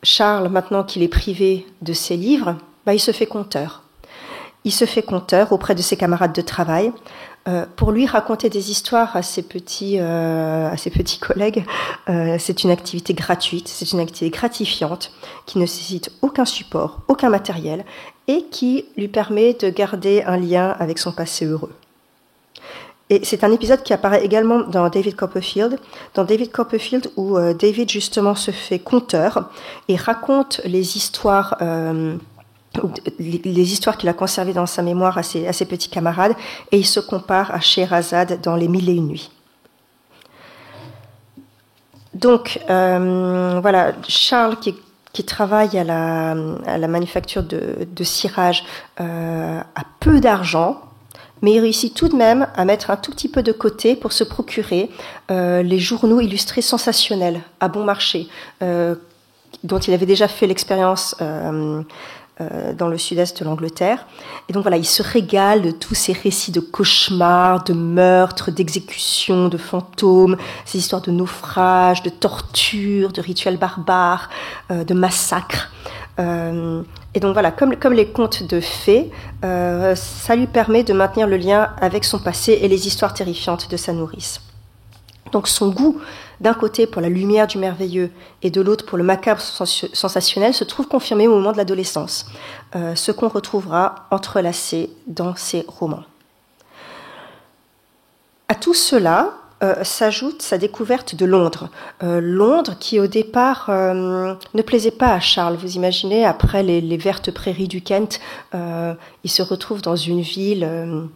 Charles maintenant qu'il est privé de ses livres ? Il se fait conteur. Il se fait conteur auprès de ses camarades de travail pour lui raconter des histoires à ses petits collègues. C'est une activité gratuite, c'est une activité gratifiante qui ne nécessite aucun support, aucun matériel et qui lui permet de garder un lien avec son passé heureux. Et c'est un épisode qui apparaît également dans David Copperfield où David justement se fait conteur et raconte les histoires qu'il a conservées dans sa mémoire à ses petits camarades, et il se compare à Scheherazade dans Les Mille et une nuits. Donc voilà, Charles qui travaille à la manufacture de cirage a peu d'argent, mais il réussit tout de même à mettre un tout petit peu de côté pour se procurer les journaux illustrés sensationnels à bon marché, dont il avait déjà fait l'expérience dans le sud-est de l'Angleterre. Et donc voilà, il se régale de tous ces récits de cauchemars, de meurtres, d'exécutions, de fantômes, ces histoires de naufrages, de tortures, de rituels barbares, de massacres. Et donc voilà, comme les contes de fées, ça lui permet de maintenir le lien avec son passé et les histoires terrifiantes de sa nourrice. Donc son goût, d'un côté pour la lumière du merveilleux et de l'autre pour le macabre sensationnel, se trouve confirmé au moment de l'adolescence, ce qu'on retrouvera entrelacé dans ses romans. À tout cela s'ajoute sa découverte de Londres. Londres qui au départ ne plaisait pas à Charles. Vous imaginez, après les vertes prairies du Kent, il se retrouve dans une ville...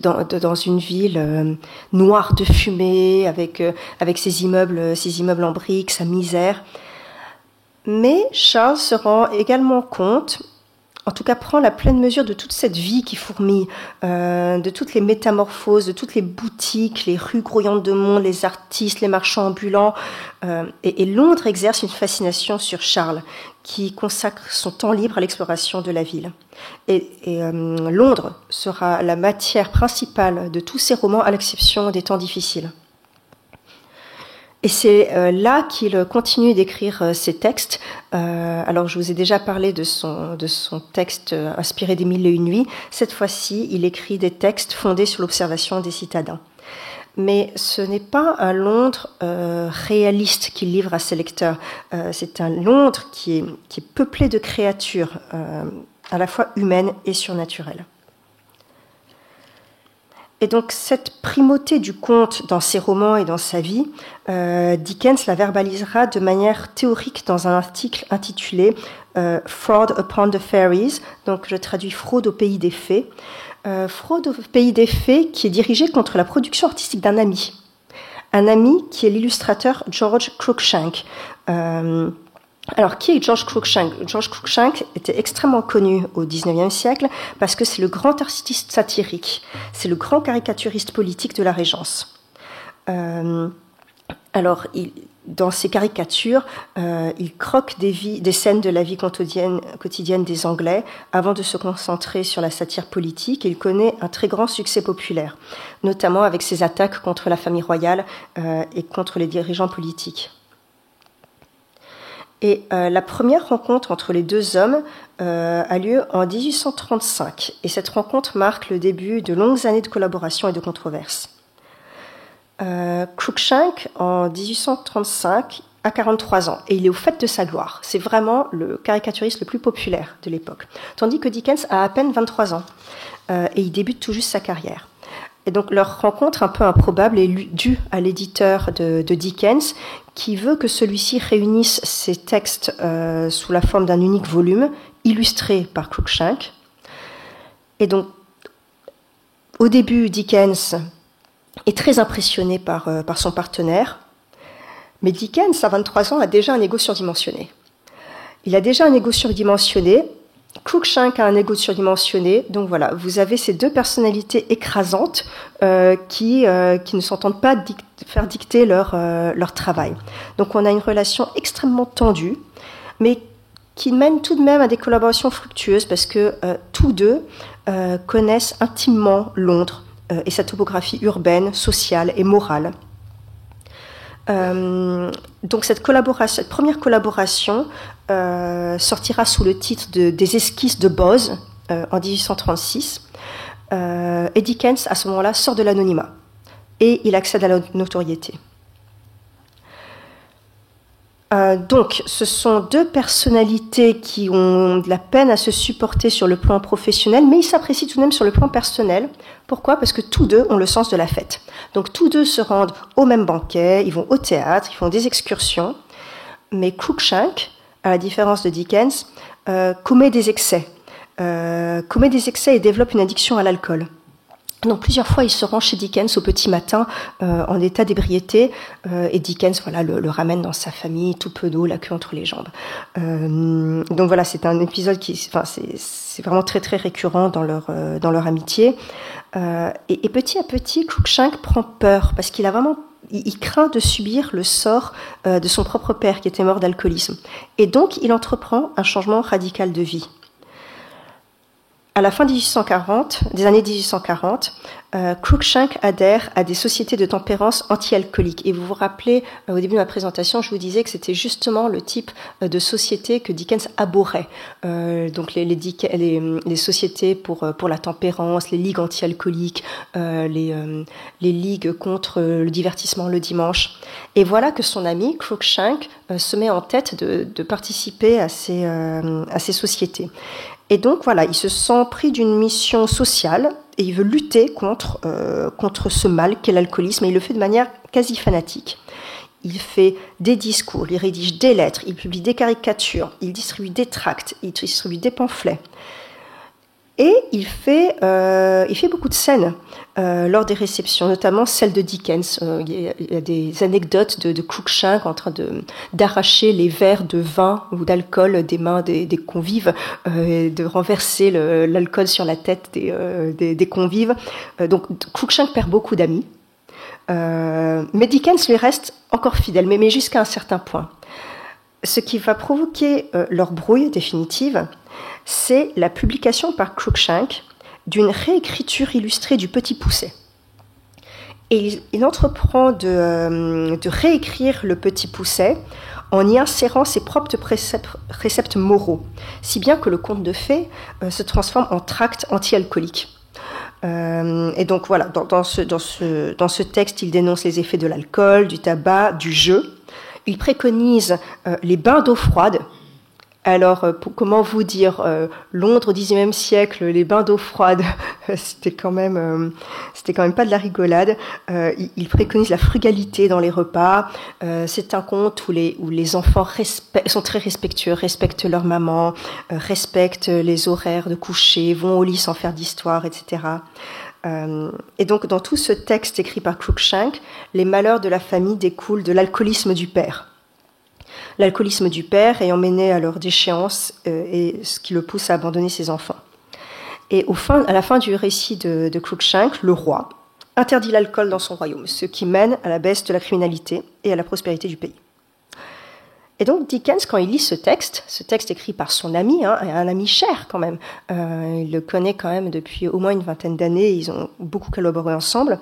dans une ville noire de fumée, avec ses immeubles en briques, sa misère. Mais Charles se rend également compte, en tout cas prend la pleine mesure de toute cette vie qui fourmille, de toutes les métamorphoses, de toutes les boutiques, les rues grouillantes de monde, les artistes, les marchands ambulants. Et Londres exerce une fascination sur Charles, qui consacre son temps libre à l'exploration de la ville. Et Londres sera la matière principale de tous ses romans, à l'exception des Temps difficiles. Et c'est là qu'il continue d'écrire ses textes. Alors, je vous ai déjà parlé de son texte inspiré des Mille et une nuits. Cette fois-ci, il écrit des textes fondés sur l'observation des citadins. Mais ce n'est pas un Londres réaliste qu'il livre à ses lecteurs. C'est un Londres qui est peuplé de créatures à la fois humaines et surnaturelles. Et donc cette primauté du conte dans ses romans et dans sa vie, Dickens la verbalisera de manière théorique dans un article intitulé Fraud upon the Fairies, donc je traduis Fraude au pays des fées. Fraude au pays des fées qui est dirigée contre la production artistique d'un ami. Un ami qui est l'illustrateur George Cruikshank. Alors, qui est George Cruikshank ? George Cruikshank était extrêmement connu au XIXe siècle parce que c'est le grand artiste satirique, c'est le grand caricaturiste politique de la Régence. Alors, dans ses caricatures, il croque des scènes de la vie quotidienne des Anglais avant de se concentrer sur la satire politique. Il connaît un très grand succès populaire, notamment avec ses attaques contre la famille royale et contre les dirigeants politiques. Et la première rencontre entre les deux hommes a lieu en 1835. Et cette rencontre marque le début de longues années de collaboration et de controverses. Cruikshank, en 1835, a 43 ans et il est au fait de sa gloire. C'est vraiment le caricaturiste le plus populaire de l'époque. Tandis que Dickens a à peine 23 ans et il débute tout juste sa carrière. Et donc leur rencontre un peu improbable est due à l'éditeur de Dickens qui veut que celui-ci réunisse ses textes sous la forme d'un unique volume, illustré par Cruikshank. Et donc, au début, Dickens est très impressionné par son partenaire, mais Dickens, à 23 ans, a déjà un ego surdimensionné. Il a déjà un ego surdimensionné, Cruikshank a un ego surdimensionné, donc voilà, vous avez ces deux personnalités écrasantes qui ne s'entendent pas faire dicter leur travail. Donc on a une relation extrêmement tendue, mais qui mène tout de même à des collaborations fructueuses parce que tous deux connaissent intimement Londres et sa topographie urbaine, sociale et morale. Donc cette première collaboration sortira sous le titre des Esquisses de Boz en 1836 et Dickens à ce moment-là sort de l'anonymat et il accède à la notoriété. Donc ce sont deux personnalités qui ont de la peine à se supporter sur le plan professionnel, mais ils s'apprécient tout de même sur le plan personnel. Pourquoi ? Parce que tous deux ont le sens de la fête. Donc tous deux se rendent au même banquet, ils vont au théâtre, ils font des excursions. Mais Cruikshank, à la différence de Dickens, commet des excès et développe une addiction à l'alcool. Donc plusieurs fois, il se rend chez Dickens au petit matin en état d'ébriété et Dickens le ramène dans sa famille, tout penaud, la queue entre les jambes. Donc voilà, c'est un épisode c'est vraiment très très récurrent dans leur amitié. Et petit à petit, Cruikshank prend peur parce il craint de subir le sort de son propre père qui était mort d'alcoolisme. Et donc, il entreprend un changement radical de vie. À la fin des années 1840, Cruikshank adhère à des sociétés de tempérance anti-alcoolique. Et vous vous rappelez, au début de ma présentation, je vous disais que c'était justement le type de société que Dickens abhorrait. Donc les sociétés pour la tempérance, les ligues anti-alcooliques, les ligues contre le divertissement le dimanche. Et voilà que son ami Cruikshank se met en tête de participer à ces sociétés. Et donc voilà, il se sent pris d'une mission sociale et il veut lutter contre ce mal qu'est l'alcoolisme, et il le fait de manière quasi fanatique. Il fait des discours, il rédige des lettres, il publie des caricatures, il distribue des tracts, il distribue des pamphlets. Et il fait beaucoup de scènes lors des réceptions, notamment celle de Dickens. Il y a des anecdotes de Cruikshank en train d'arracher les verres de vin ou d'alcool des mains des convives, et de renverser l'alcool sur la tête des convives. Donc Cruikshank perd beaucoup d'amis. Mais Dickens lui reste encore fidèle, mais jusqu'à un certain point. Ce qui va provoquer leur brouille définitive, c'est la publication par Cruikshank d'une réécriture illustrée du Petit Poucet. Et il entreprend de réécrire le Petit Poucet en y insérant ses propres préceptes moraux, si bien que le conte de fées se transforme en tract anti-alcoolique. Et donc voilà, dans ce texte, il dénonce les effets de l'alcool, du tabac, du jeu. Il préconise les bains d'eau froide. Alors, comment vous dire, Londres au XIXe siècle, les bains d'eau froide, c'était quand même pas de la rigolade. Il préconise la frugalité dans les repas. C'est un conte où les enfants sont très respectueux, respectent leur maman, respectent les horaires de coucher, vont au lit sans faire d'histoire, etc. Et donc, dans tout ce texte écrit par Cruikshank, les malheurs de la famille découlent de l'alcoolisme du père. L'alcoolisme du père ayant mené à leur déchéance et ce qui le pousse à abandonner ses enfants. Et à la fin du récit de Cruikshank, le roi interdit l'alcool dans son royaume, ce qui mène à la baisse de la criminalité et à la prospérité du pays. Et donc Dickens, quand il lit ce texte écrit par son ami, un ami cher quand même, il le connaît quand même depuis au moins une vingtaine d'années, ils ont beaucoup collaboré ensemble,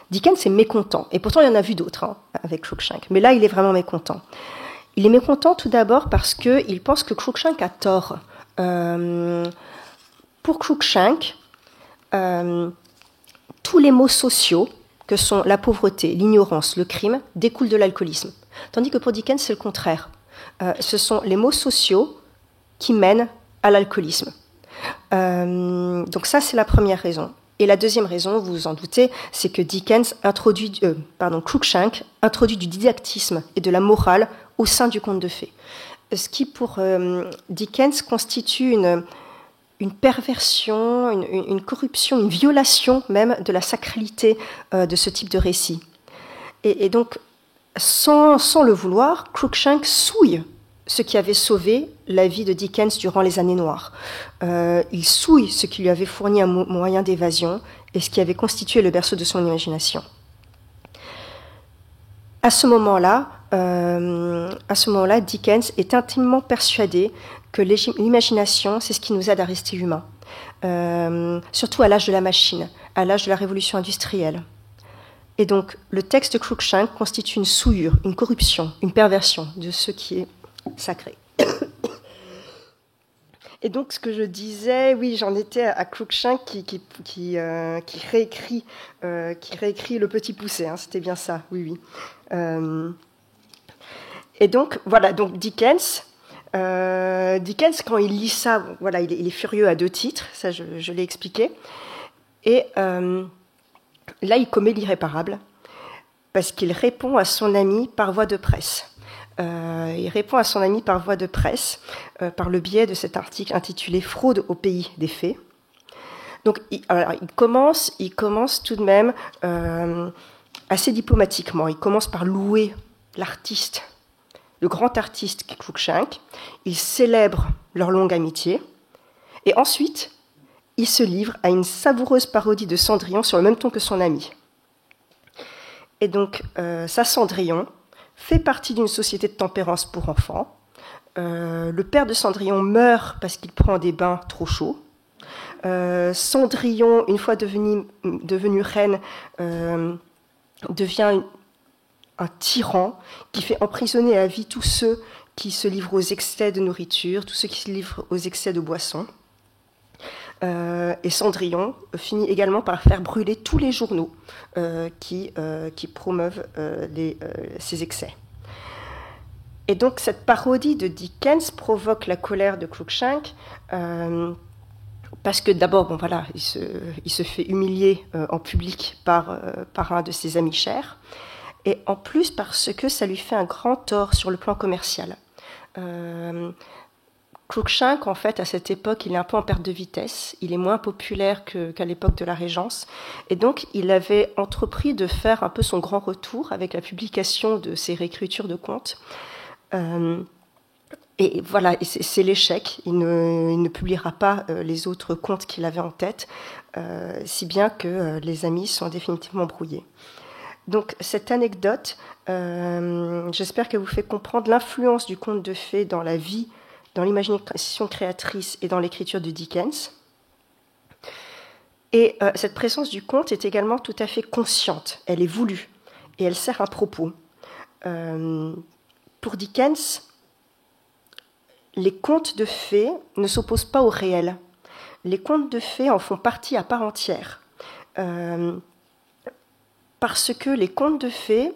Dickens est mécontent. Et pourtant, il y en a vu d'autres avec Cruikshank, mais là, il est vraiment mécontent. Il est mécontent tout d'abord parce qu'il pense que Cruikshank a tort. Pour Cruikshank, tous les maux sociaux, que sont la pauvreté, l'ignorance, le crime, découlent de l'alcoolisme. Tandis que pour Dickens, c'est le contraire. Ce sont les maux sociaux qui mènent à l'alcoolisme. Donc ça, c'est la première raison. Et la deuxième raison, vous vous en doutez, c'est que Cruikshank introduit du didactisme et de la morale au sein du conte de fées. Ce qui, pour Dickens, constitue une perversion, une corruption, une violation même de la sacralité de ce type de récit. Et donc, sans le vouloir, Cruikshank souille ce qui avait sauvé la vie de Dickens durant les années noires. Il souille ce qui lui avait fourni un moyen d'évasion et ce qui avait constitué le berceau de son imagination. À ce moment-là, Dickens est intimement persuadé que l'imagination, c'est ce qui nous aide à rester humains. Surtout à l'âge de la machine, à l'âge de la révolution industrielle. Et donc, le texte de Cruikshank constitue une souillure, une corruption, une perversion de ce qui est sacré. Et donc, ce que je disais, oui, j'en étais à Cruikshank qui réécrit le Petit Poucet, c'était bien ça, oui. Et donc, voilà, donc Dickens, quand il lit ça, voilà, il est furieux à deux titres, ça je l'ai expliqué. Et là, il commet l'irréparable, parce qu'il répond à son ami par voie de presse. Il répond à son ami par voie de presse, par le biais de cet article intitulé « Fraude au pays des fées ». Donc, il commence tout de même assez diplomatiquement. Il commence par louer l'artiste, le grand artiste qu'est Cruikshank. Il célèbre leur longue amitié. Et ensuite, il se livre à une savoureuse parodie de Cendrillon sur le même ton que son ami. Et donc, ça, Cendrillon fait partie d'une société de tempérance pour enfants. Le père de Cendrillon meurt parce qu'il prend des bains trop chauds. Cendrillon, une fois devenue reine, devient un tyran qui fait emprisonner à vie tous ceux qui se livrent aux excès de nourriture, tous ceux qui se livrent aux excès de boissons. Et Cendrillon finit également par faire brûler tous les journaux qui promeuvent ces excès. Et donc cette parodie de Dickens provoque la colère de Cruikshank, parce que d'abord, bon voilà, il se fait humilier en public par un de ses amis chers, et en plus parce que ça lui fait un grand tort sur le plan commercial. Cruikshank, en fait, à cette époque, il est un peu en perte de vitesse. Il est moins populaire qu'à l'époque de la Régence. Et donc, il avait entrepris de faire un peu son grand retour avec la publication de ses réécritures de contes. Et voilà, c'est l'échec. Il ne publiera pas les autres contes qu'il avait en tête, si bien que les amis sont définitivement brouillés. Donc, cette anecdote, j'espère qu'elle vous fait comprendre l'influence du conte de fées dans la vie, dans l'imagination créatrice et dans l'écriture de Dickens. Et cette présence du conte est également tout à fait consciente, elle est voulue, et elle sert un propos. Pour Dickens, les contes de fées ne s'opposent pas au réel. Les contes de fées en font partie à part entière. Parce que les contes de fées,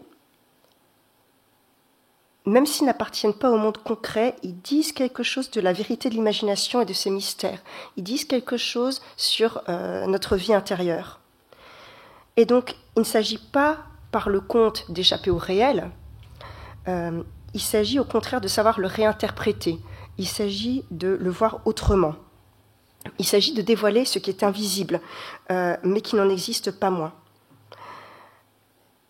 même s'ils n'appartiennent pas au monde concret, ils disent quelque chose de la vérité de l'imagination et de ses mystères. Ils disent quelque chose sur notre vie intérieure. Et donc, il ne s'agit pas, par le conte, d'échapper au réel. Il s'agit au contraire de savoir le réinterpréter. Il s'agit de le voir autrement. Il s'agit de dévoiler ce qui est invisible, mais qui n'en existe pas moins.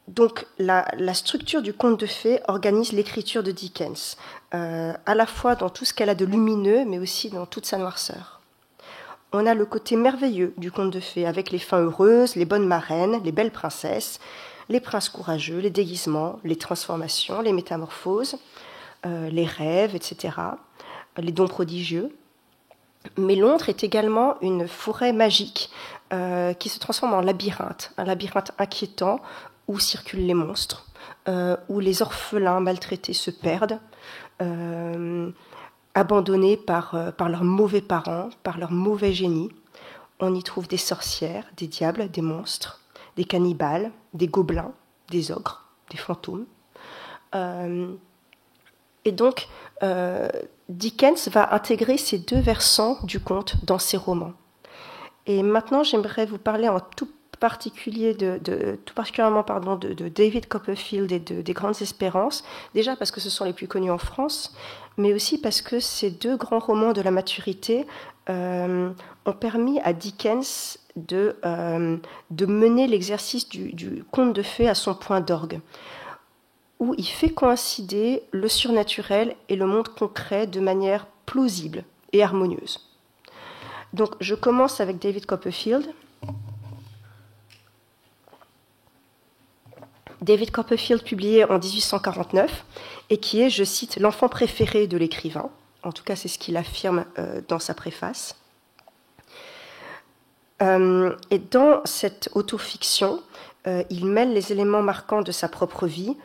Donc, la structure du conte de fées organise l'écriture de Dickens, à la fois dans tout ce qu'elle a de lumineux, mais aussi dans toute sa noirceur. On a le côté merveilleux du conte de fées, avec les fins heureuses, les bonnes marraines, les belles princesses, les princes courageux, les déguisements, les transformations, les métamorphoses, les rêves, etc., les dons prodigieux. Mais Londres est également une forêt magique qui se transforme en labyrinthe, un labyrinthe inquiétant, où circulent les monstres, où les orphelins maltraités se perdent, abandonnés par leurs mauvais parents, par leurs mauvais génies. On y trouve des sorcières, des diables, des monstres, des cannibales, des gobelins, des ogres, des fantômes. Et donc, Dickens va intégrer ces deux versants du conte dans ses romans. Et maintenant, j'aimerais vous parler tout particulièrement de David Copperfield et des Grandes Espérances, déjà parce que ce sont les plus connus en France, mais aussi parce que ces deux grands romans de la maturité ont permis à Dickens de mener l'exercice du conte de fées à son point d'orgue, où il fait coïncider le surnaturel et le monde concret de manière plausible et harmonieuse. Donc je commence avec David Copperfield. David Copperfield, publié en 1849, et qui est, je cite, l'enfant préféré de l'écrivain. En tout cas, c'est ce qu'il affirme dans sa préface. Et dans cette autofiction, il mêle les éléments marquants de sa propre vie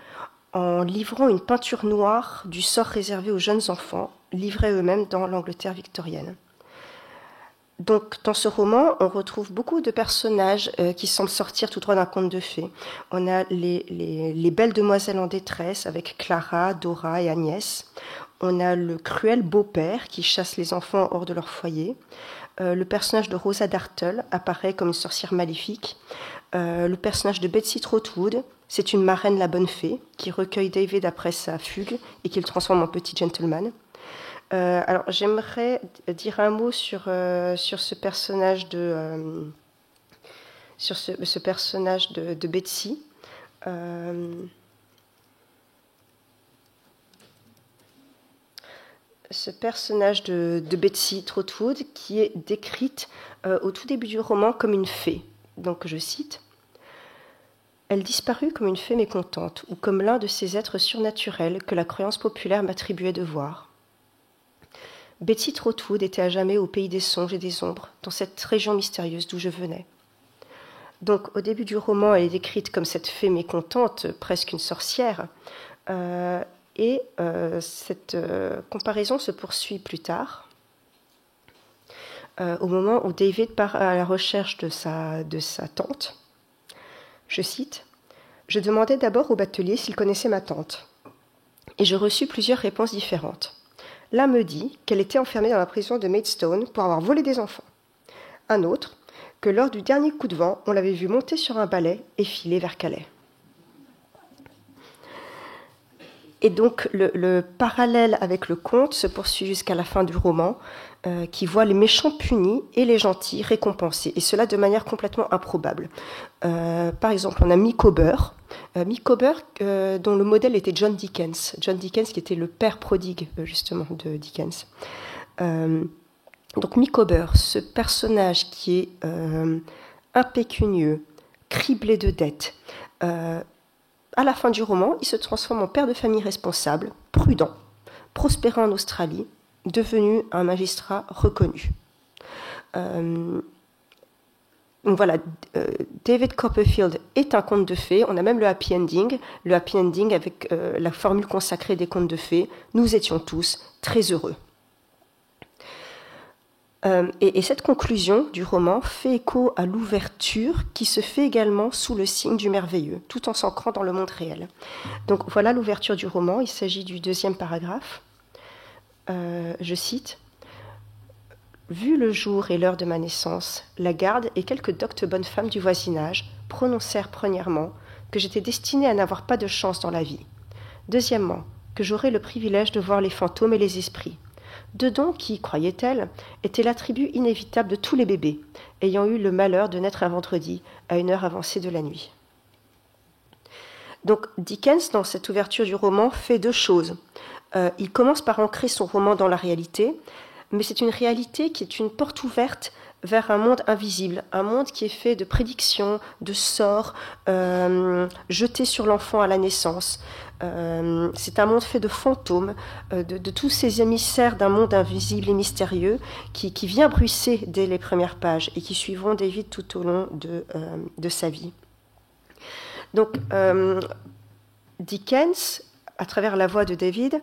en livrant une peinture noire du sort réservé aux jeunes enfants, livrés eux-mêmes dans l'Angleterre victorienne. Donc, dans ce roman, on retrouve beaucoup de personnages qui semblent sortir tout droit d'un conte de fées. On a les belles demoiselles en détresse avec Clara, Dora et Agnès. On a le cruel beau-père qui chasse les enfants hors de leur foyer. Le personnage de Rosa Dartle apparaît comme une sorcière maléfique. Le personnage de Betsy Trotwood, c'est une marraine la bonne fée qui recueille David après sa fugue et qui le transforme en petit gentleman. Alors, j'aimerais dire un mot sur ce personnage de Betsy. Ce personnage de Betsy Trotwood qui est décrite au tout début du roman comme une fée. Donc, je cite. « Elle disparut comme une fée mécontente ou comme l'un de ces êtres surnaturels que la croyance populaire m'attribuait de voir. Betsy Trotwood était à jamais au pays des songes et des ombres, dans cette région mystérieuse d'où je venais. » Donc, au début du roman, elle est décrite comme cette fée mécontente, presque une sorcière, et cette comparaison se poursuit plus tard, au moment où David part à la recherche de sa tante. Je cite, « Je demandai d'abord au batelier s'il connaissait ma tante, et je reçus plusieurs réponses différentes. L'un me dit qu'elle était enfermée dans la prison de Maidstone pour avoir volé des enfants. un autre, que lors du dernier coup de vent, on l'avait vu monter sur un balai et filer vers Calais. Et donc le parallèle avec le conte se poursuit jusqu'à la fin du roman, qui voit les méchants punis et les gentils récompensés, et cela de manière complètement improbable. Par exemple, on a Mick Auber, dont le modèle était John Dickens. John Dickens qui était le père prodigue justement de Dickens. Donc Mick Auber, ce personnage qui est impécunieux, criblé de dettes, à la fin du roman, il se transforme en père de famille responsable, prudent, prospérant en Australie, devenu un magistrat reconnu. Donc voilà, David Copperfield est un conte de fées. On a même le happy ending avec la formule consacrée des contes de fées. Nous étions tous très heureux. Et cette conclusion du roman fait écho à l'ouverture qui se fait également sous le signe du merveilleux, tout en s'ancrant dans le monde réel. Donc voilà l'ouverture du roman, il s'agit du 2e paragraphe. Je cite « Vu le jour et l'heure de ma naissance, la garde et quelques doctes bonnes femmes du voisinage prononcèrent premièrement que j'étais destinée à n'avoir pas de chance dans la vie. Deuxièmement, que j'aurais le privilège de voir les fantômes et les esprits. Deux dons qui, croyait-elle, étaient l'attribut inévitable de tous les bébés, ayant eu le malheur de naître un vendredi, à une heure avancée de la nuit. » Donc Dickens, dans cette ouverture du roman, fait deux choses. Il commence par ancrer son roman dans la réalité, mais c'est une réalité qui est une porte ouverte vers un monde invisible, un monde qui est fait de prédictions, de sorts jetés sur l'enfant à la naissance. C'est un monde fait de fantômes, de tous ces émissaires d'un monde invisible et mystérieux qui vient bruisser dès les premières pages et qui suivront David tout au long de sa vie. Donc, Dickens, à travers la voix de David,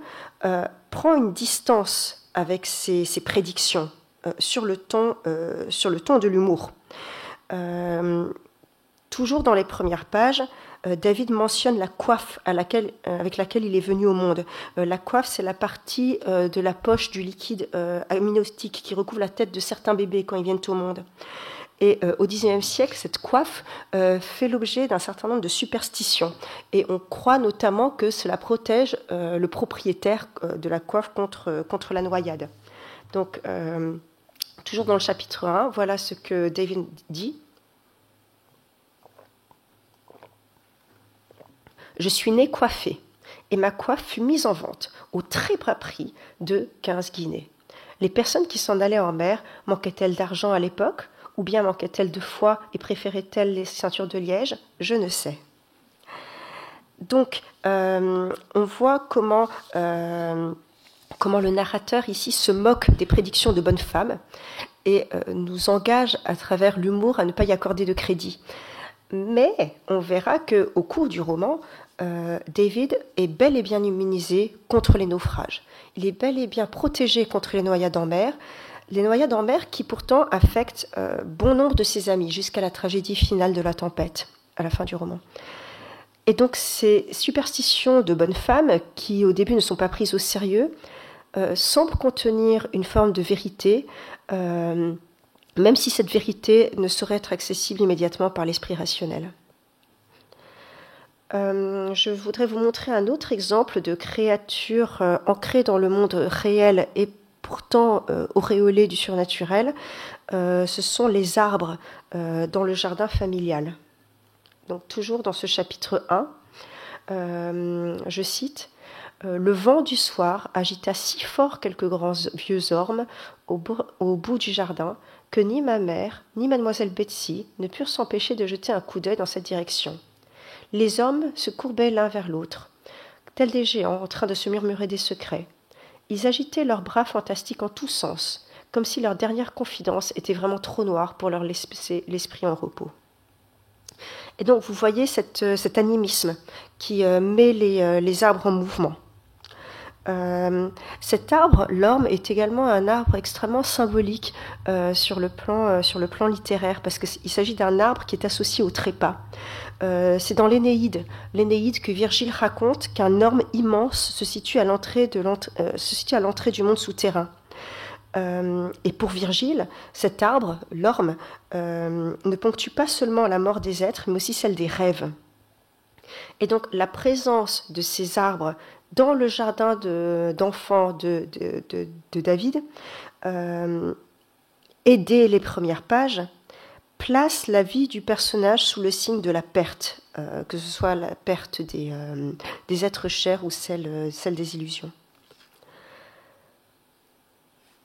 prend une distance avec ses prédictions sur le ton de l'humour. Toujours dans les premières pages, David mentionne la coiffe avec laquelle il est venu au monde. La coiffe, c'est la partie de la poche du liquide amniotique qui recouvre la tête de certains bébés quand ils viennent au monde. Et au XIXe siècle, cette coiffe fait l'objet d'un certain nombre de superstitions. Et on croit notamment que cela protège le propriétaire de la coiffe contre la noyade. Donc, toujours dans le chapitre 1, voilà ce que David dit. « Je suis né coiffé, et ma coiffe fut mise en vente au très bas prix de 15 guinées. Les personnes qui s'en allaient en mer manquaient-elles d'argent à l'époque ? Ou bien manquait-elle de foi et préférait-elle les ceintures de liège ? Je ne sais. » Donc, on voit comment le narrateur ici se moque des prédictions de bonnes femmes et nous engage à travers l'humour à ne pas y accorder de crédit. Mais on verra qu'au cours du roman, David est bel et bien immunisé contre les naufrages. Il est bel et bien protégé contre les noyades en mer, qui pourtant affectent bon nombre de ses amis, jusqu'à la tragédie finale de la tempête, à la fin du roman. Et donc ces superstitions de bonnes femmes, qui au début ne sont pas prises au sérieux, semblent contenir une forme de vérité, même si cette vérité ne saurait être accessible immédiatement par l'esprit rationnel. Je voudrais vous montrer un autre exemple de créature ancrée dans le monde réel et pourtant auréolée du surnaturel. Ce sont les arbres dans le jardin familial. Donc toujours dans ce chapitre 1, je cite « Le vent du soir agita si fort quelques grands vieux ormes au bout du jardin que ni ma mère ni mademoiselle Betsy ne purent s'empêcher de jeter un coup d'œil dans cette direction. Les ormes se courbaient l'un vers l'autre, tels des géants en train de se murmurer des secrets. Ils agitaient leurs bras fantastiques en tous sens, comme si leur dernière confidence était vraiment trop noire pour leur laisser l'esprit en repos. » Et donc vous voyez cet animisme qui met les arbres en mouvement. Cet arbre, l'orme, est également un arbre extrêmement symbolique sur le plan littéraire, parce qu'il s'agit d'un arbre qui est associé au trépas. C'est dans l'Énéide que Virgile raconte qu'un orme immense se situe à l'entrée du monde souterrain. Et pour Virgile, cet arbre, l'orme, ne ponctue pas seulement la mort des êtres, mais aussi celle des rêves. Et donc la présence de ces arbres dans le jardin d'enfants de David, et dès les premières pages, place la vie du personnage sous le signe de la perte, que ce soit la perte des êtres chers ou celle des illusions.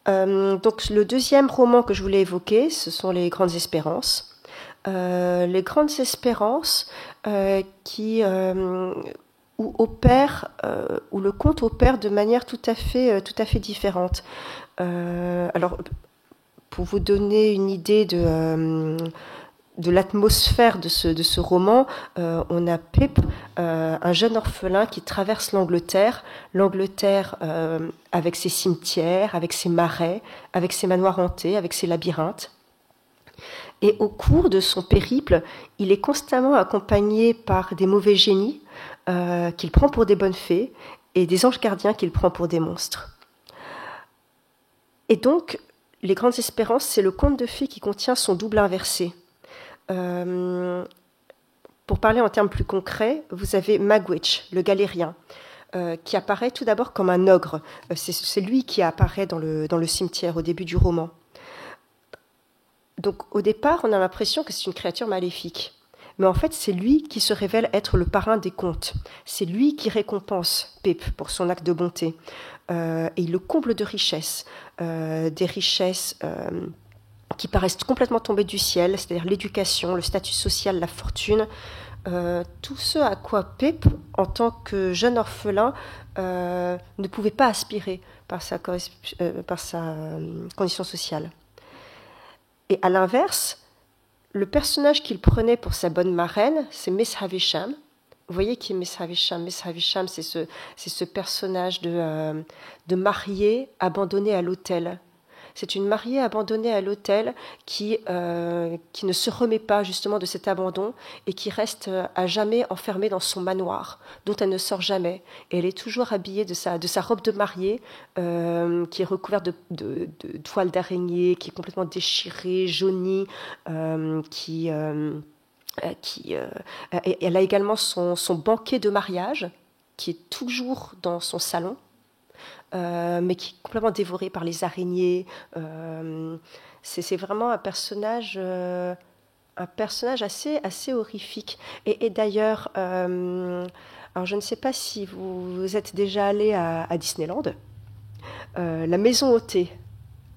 Donc le deuxième roman que je voulais évoquer, ce sont les Grandes Espérances. Les Grandes Espérances où le conte opère de manière tout à fait différente. Alors, pour vous donner une idée de l'atmosphère de ce roman, on a Pip, un jeune orphelin qui traverse l'Angleterre avec ses cimetières, avec ses marais, avec ses manoirs hantés, avec ses labyrinthes. Et au cours de son périple, il est constamment accompagné par des mauvais génies qu'il prend pour des bonnes fées et des anges gardiens qu'il prend pour des monstres. Et donc, Les Grandes Espérances, c'est le conte de fées qui contient son double inversé. Pour parler en termes plus concrets, vous avez Magwitch, le galérien, qui apparaît tout d'abord comme un ogre. C'est lui qui apparaît dans le cimetière au début du roman. Donc au départ, on a l'impression que c'est une créature maléfique. Mais en fait, c'est lui qui se révèle être le parrain des contes. C'est lui qui récompense Pip pour son acte de bonté. Et il le comble de richesses. Des richesses qui paraissent complètement tombées du ciel, c'est-à-dire l'éducation, le statut social, la fortune. Tout ce à quoi Pip, en tant que jeune orphelin, ne pouvait pas aspirer par sa condition sociale. Et à l'inverse, le personnage qu'il prenait pour sa bonne marraine, c'est Miss Havisham. Vous voyez qui est Miss Havisham? Miss Havisham, c'est ce personnage de mariée abandonnée à l'hôtel. C'est une mariée abandonnée à l'hôtel qui ne se remet pas justement de cet abandon et qui reste à jamais enfermée dans son manoir, dont elle ne sort jamais. Et elle est toujours habillée de sa robe de mariée, qui est recouverte de toiles d'araignée, qui est complètement déchirée, jaunie, elle a également son banquet de mariage, qui est toujours dans son salon. Mais qui est complètement dévoré par les araignées. C'est vraiment un personnage assez horrifique. Et d'ailleurs, alors je ne sais pas si vous êtes déjà allé à Disneyland. La maison hantée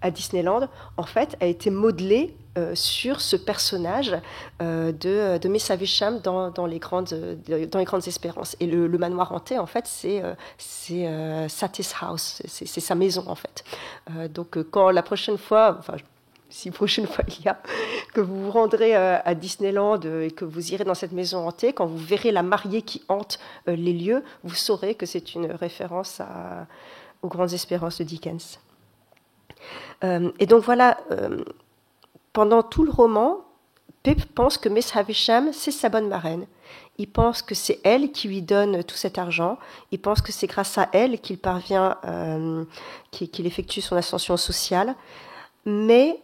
à Disneyland, en fait, a été modelée sur ce personnage de Miss Havisham dans les grandes Espérances. Et le manoir hanté, en fait, c'est Satie's House, c'est sa maison, en fait. Donc, quand la prochaine fois, si prochaine fois il y a, que vous vous rendrez à Disneyland et que vous irez dans cette maison hantée, quand vous verrez la mariée qui hante les lieux, vous saurez que c'est une référence aux Grandes Espérances de Dickens. Et donc voilà, pendant tout le roman, Pip pense que Miss Havisham, c'est sa bonne marraine. Il pense que c'est elle qui lui donne tout cet argent. Il pense que c'est grâce à elle qu'il parvient, qu'il effectue son ascension sociale. Mais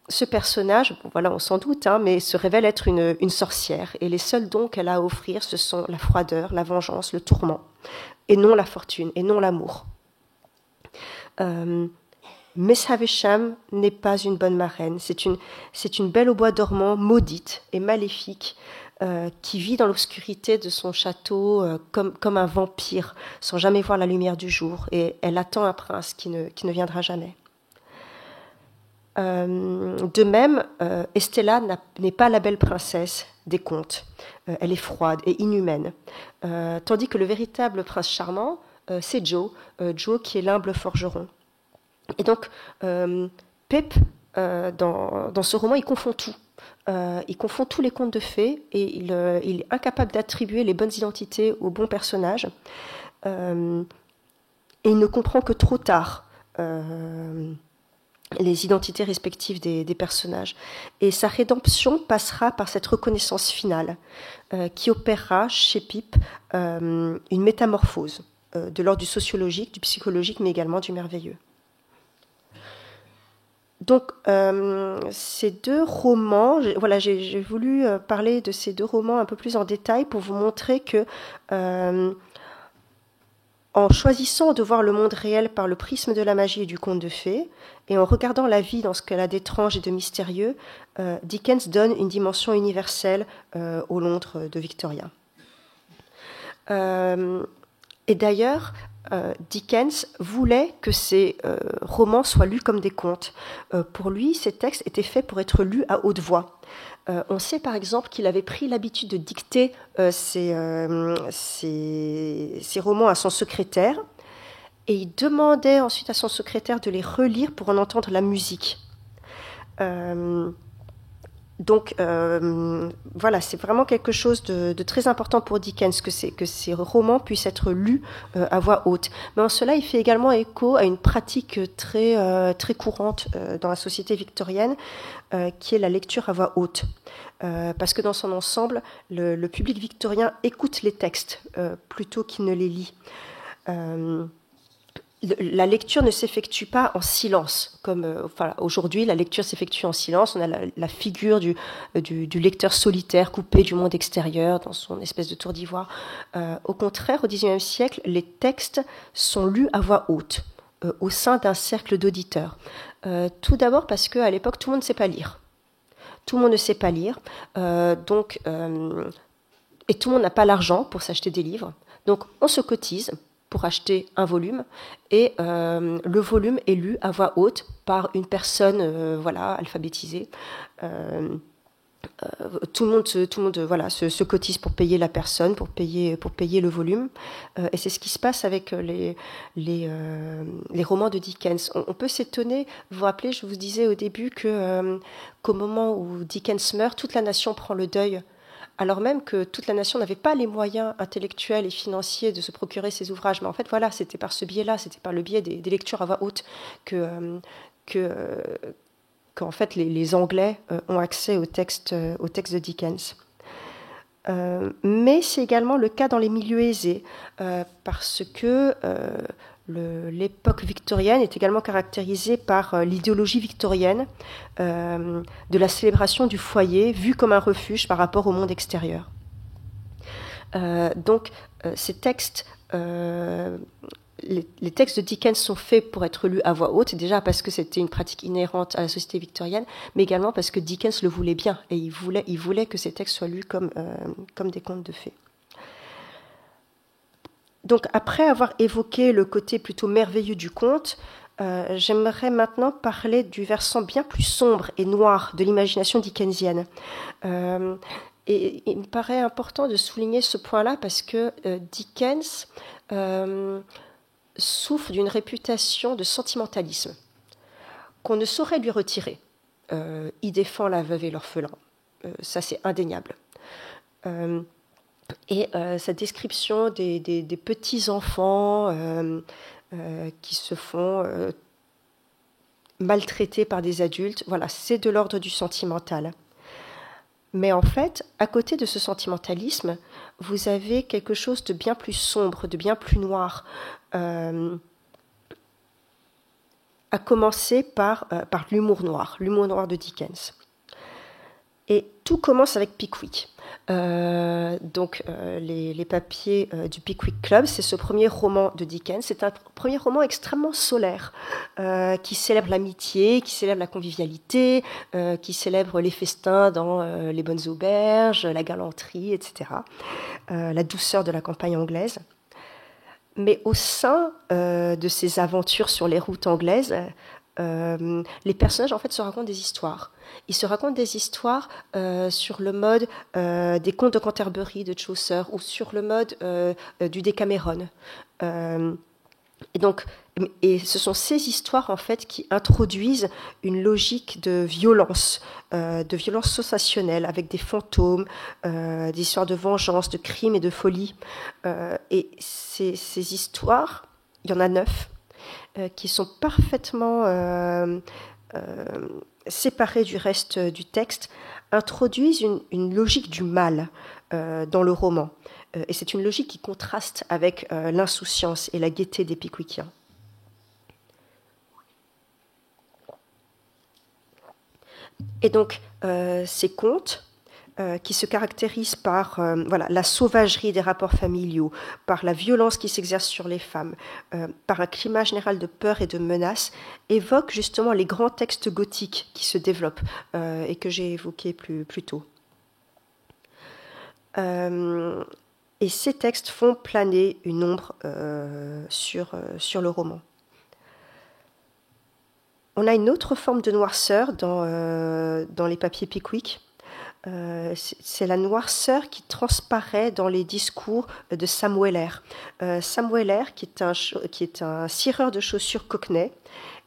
ce personnage, bon, voilà, on s'en doute, mais se révèle être une sorcière. Et les seuls dons qu'elle a à offrir, ce sont la froideur, la vengeance, le tourment, et non la fortune, et non l'amour. Miss Havisham n'est pas une bonne marraine. C'est une belle au bois dormant, maudite et maléfique, qui vit dans l'obscurité de son château comme un vampire, sans jamais voir la lumière du jour. Et elle attend un prince qui ne viendra jamais. De même, Estella n'est pas la belle princesse des contes. Elle est froide et inhumaine. Tandis que le véritable prince charmant, c'est Joe qui est l'humble forgeron. Et donc, Pip, dans ce roman, il confond tout. Il confond tous les contes de fées et il est incapable d'attribuer les bonnes identités aux bons personnages. Et il ne comprend que trop tard les identités respectives des personnages. Et sa rédemption passera par cette reconnaissance finale qui opérera chez Pip une métamorphose de l'ordre du sociologique, du psychologique, mais également du merveilleux. Donc, ces deux romans, j'ai voulu parler de ces deux romans un peu plus en détail pour vous montrer que, en choisissant de voir le monde réel par le prisme de la magie et du conte de fées, et en regardant la vie dans ce qu'elle a d'étrange et de mystérieux, Dickens donne une dimension universelle au Londres de Victoria. Et d'ailleurs, Dickens voulait que ces romans soient lus comme des contes. Pour lui, ces textes étaient faits pour être lus à haute voix. On sait par exemple qu'il avait pris l'habitude de dicter ses romans à son secrétaire, et il demandait ensuite à son secrétaire de les relire pour en entendre la musique. Donc voilà, c'est vraiment quelque chose de très important pour Dickens, que ces romans puissent être lus à voix haute. Mais en cela, il fait également écho à une pratique très courante dans la société victorienne, qui est la lecture à voix haute. Parce que dans son ensemble, le public victorien écoute les textes plutôt qu'il ne les lit. La lecture ne s'effectue pas en silence, comme aujourd'hui la lecture s'effectue en silence. On a la figure du lecteur solitaire coupé du monde extérieur dans son espèce de tour d'ivoire. Au contraire, au XIXe siècle, les textes sont lus à voix haute au sein d'un cercle d'auditeurs. Tout d'abord parce qu'à l'époque, tout le monde ne sait pas lire. Tout le monde ne sait pas lire, et tout le monde n'a pas l'argent pour s'acheter des livres. Donc on se cotise pour acheter un volume, et le volume est lu à voix haute par une personne alphabétisée. Tout le monde se cotise pour payer la personne, pour payer le volume, et c'est ce qui se passe avec les romans de Dickens. On peut s'étonner, vous vous rappelez, je vous disais au début qu'au moment où Dickens meurt, toute la nation prend le deuil, alors même que toute la nation n'avait pas les moyens intellectuels et financiers de se procurer ces ouvrages. Mais en fait, voilà, c'était par ce biais-là, c'était par le biais des lectures à voix haute qu'en fait les Anglais ont accès aux textes de Dickens. Mais c'est également le cas dans les milieux aisés, parce que l'époque victorienne est également caractérisée par l'idéologie victorienne de la célébration du foyer, vue comme un refuge par rapport au monde extérieur. Donc ces textes, les textes de Dickens sont faits pour être lus à voix haute, déjà parce que c'était une pratique inhérente à la société victorienne, mais également parce que Dickens le voulait bien, et il voulait que ces textes soient lus comme des contes de fées. Donc, après avoir évoqué le côté plutôt merveilleux du conte, j'aimerais maintenant parler du versant bien plus sombre et noir de l'imagination dickensienne. Et il me paraît important de souligner ce point-là parce que Dickens souffre d'une réputation de sentimentalisme qu'on ne saurait lui retirer. Il défend la veuve et l'orphelin. Ça, c'est indéniable. Et sa description des petits-enfants qui se font maltraités par des adultes, voilà, c'est de l'ordre du sentimental. Mais en fait, à côté de ce sentimentalisme, vous avez quelque chose de bien plus sombre, de bien plus noir, à commencer par l'humour noir de Dickens. Et tout commence avec Pickwick. Les papiers du Pickwick Club, c'est ce premier roman de Dickens. C'est un premier roman extrêmement solaire, qui célèbre l'amitié, qui célèbre la convivialité, qui célèbre les festins dans les bonnes auberges, la galanterie, etc. La douceur de la campagne anglaise. Mais au sein de ces aventures sur les routes anglaises, les personnages en fait se racontent des histoires. Ils se racontent des histoires sur le mode des contes de Canterbury de Chaucer ou sur le mode du Décameron. Et ce sont ces histoires en fait qui introduisent une logique de violence sensationnelle avec des fantômes, des histoires de vengeance, de crimes et de folie. Et ces histoires, il y en a 9. Qui sont parfaitement séparés du reste du texte, introduisent une logique du mal dans le roman. Et c'est une logique qui contraste avec l'insouciance et la gaieté des Pickwickiens. Et donc, ces contes qui se caractérisent par la sauvagerie des rapports familiaux, par la violence qui s'exerce sur les femmes, par un climat général de peur et de menace, évoquent justement les grands textes gothiques qui se développent et que j'ai évoqués plus tôt. Et ces textes font planer une ombre sur le roman. On a une autre forme de noirceur dans les papiers Pickwick. C'est la noirceur qui transparaît dans les discours de Sam Weller. Sam Weller, qui est un cireur de chaussures cockney,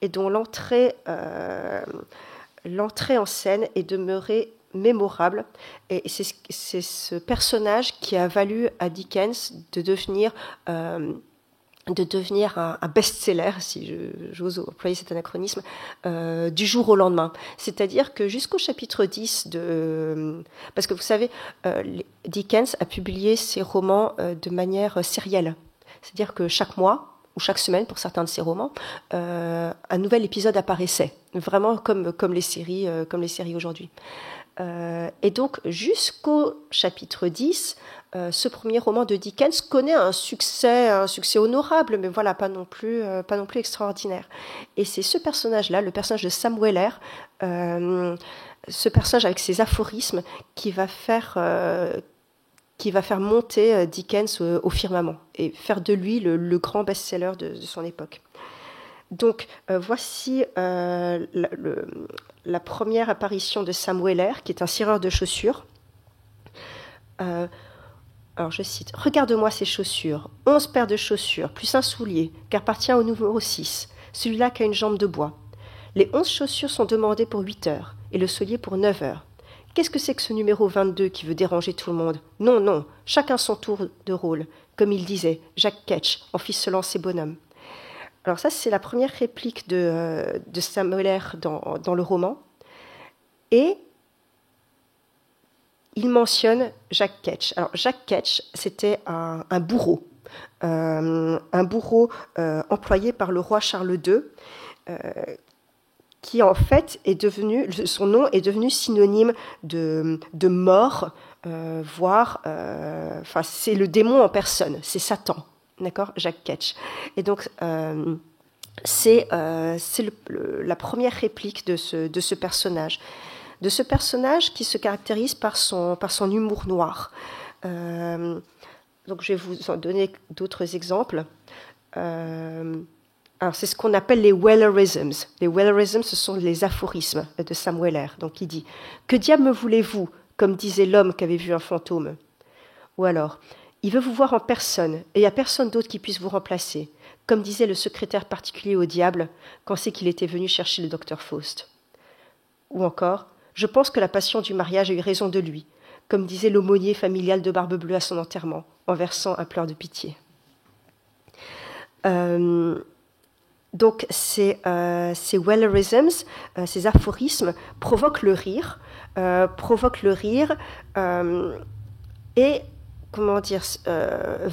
et dont l'entrée en scène est demeurée mémorable. Et c'est ce personnage qui a valu à Dickens de devenir un best-seller, si j'ose employer cet anachronisme, du jour au lendemain. C'est-à-dire que jusqu'au chapitre 10 parce que vous savez, Dickens a publié ses romans de manière sérielle. C'est-à-dire que chaque mois, ou chaque semaine pour certains de ses romans, un nouvel épisode apparaissait, vraiment comme les séries aujourd'hui. Et donc, jusqu'au chapitre 10, ce premier roman de Dickens connaît un succès honorable, mais voilà, pas non plus extraordinaire. Et c'est ce personnage-là, le personnage de Sam Weller, ce personnage avec ses aphorismes, qui va faire monter Dickens au firmament et faire de lui le grand best-seller de son époque. Donc, voici la première apparition de Sam Weller, qui est un cireur de chaussures. Alors, je cite, « Regarde-moi ces chaussures, 11 paires de chaussures, plus un soulier, qui appartient au numéro 6, celui-là qui a une jambe de bois. Les 11 chaussures sont demandées pour 8 heures, et le soulier pour 9 heures. Qu'est-ce que c'est que ce numéro 22 qui veut déranger tout le monde ? Non, non, chacun son tour de rôle. Comme il disait, Jack Ketch, en ficelant ses bonhommes. » Alors ça, c'est la première réplique de Sam Weller dans le roman. Et il mentionne Jack Ketch. Alors Jack Ketch, c'était un bourreau. Employé par le roi Charles II, qui en fait son nom est devenu synonyme de mort, voire, c'est le démon en personne, c'est Satan. D'accord, Jack Ketch. Et donc, c'est la première réplique de ce personnage. De ce personnage qui se caractérise par son humour noir. Donc, je vais vous en donner d'autres exemples. Alors, c'est ce qu'on appelle les Wellerisms. Les Wellerisms, ce sont les aphorismes de Sam Weller. Donc, il dit « Que diable me voulez-vous ?» comme disait l'homme qui avait vu un fantôme. Ou alors « Il veut vous voir en personne, et il n'y a personne d'autre qui puisse vous remplacer, comme disait le secrétaire particulier au diable quand c'est qu'il était venu chercher le docteur Faust. » Ou encore « Je pense que la passion du mariage a eu raison de lui, comme disait l'aumônier familial de Barbe Bleue à son enterrement, en versant un pleur de pitié. » Donc ces Wellerisms, ces aphorismes provoquent le rire et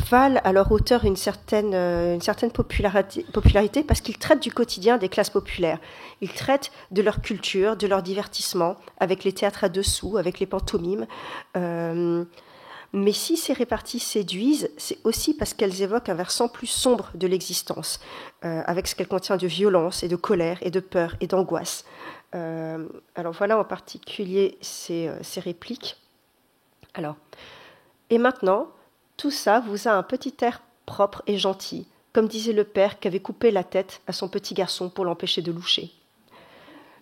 valent à leur auteur une certaine popularité parce qu'ils traitent du quotidien des classes populaires. Ils traitent de leur culture, de leur divertissement, avec les théâtres à deux sous, avec les pantomimes. Mais si ces réparties séduisent, c'est aussi parce qu'elles évoquent un versant plus sombre de l'existence, avec ce qu'elle contient de violence et de colère et de peur et d'angoisse. Alors voilà en particulier ces répliques. Alors, et maintenant, tout ça vous a un petit air propre et gentil, comme disait le père qui avait coupé la tête à son petit garçon pour l'empêcher de loucher.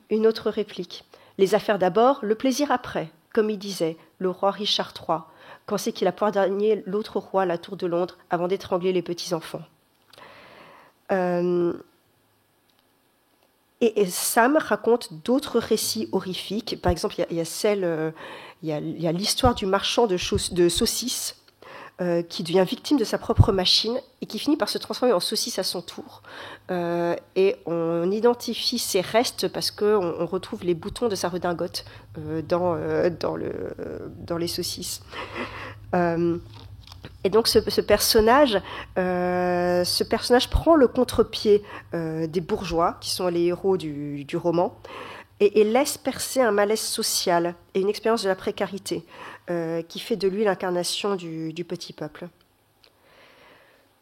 Une autre réplique. Les affaires d'abord, le plaisir après, comme il disait, le roi Richard III, quand c'est qu'il a poignardé l'autre roi à la tour de Londres avant d'étrangler les petits-enfants. Et Sam raconte d'autres récits horrifiques. Par exemple, il y a l'histoire du marchand de saucisses qui devient victime de sa propre machine et qui finit par se transformer en saucisse à son tour. Et on identifie ses restes parce qu'on retrouve les boutons de sa redingote dans les saucisses. Et donc ce personnage prend le contre-pied des bourgeois, qui sont les héros du roman, et laisse percer un malaise social et une expérience de la précarité qui fait de lui l'incarnation du petit peuple.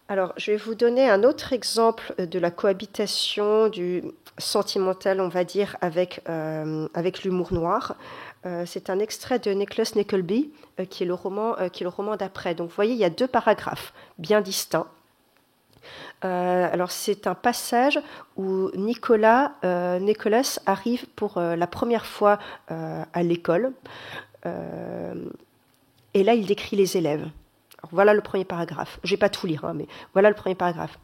Alors, je vais vous donner un autre exemple de la cohabitation du sentimental, on va dire, avec l'humour noir. C'est un extrait de Nicholas Nickleby, qui est le roman d'après. Donc, vous voyez, il y a 2 paragraphes bien distincts. Alors, c'est un passage où Nicolas arrive pour la première fois à l'école. Et là, il décrit les élèves. Alors, voilà le premier paragraphe. Je ne vais pas tout lire, mais voilà le premier paragraphe.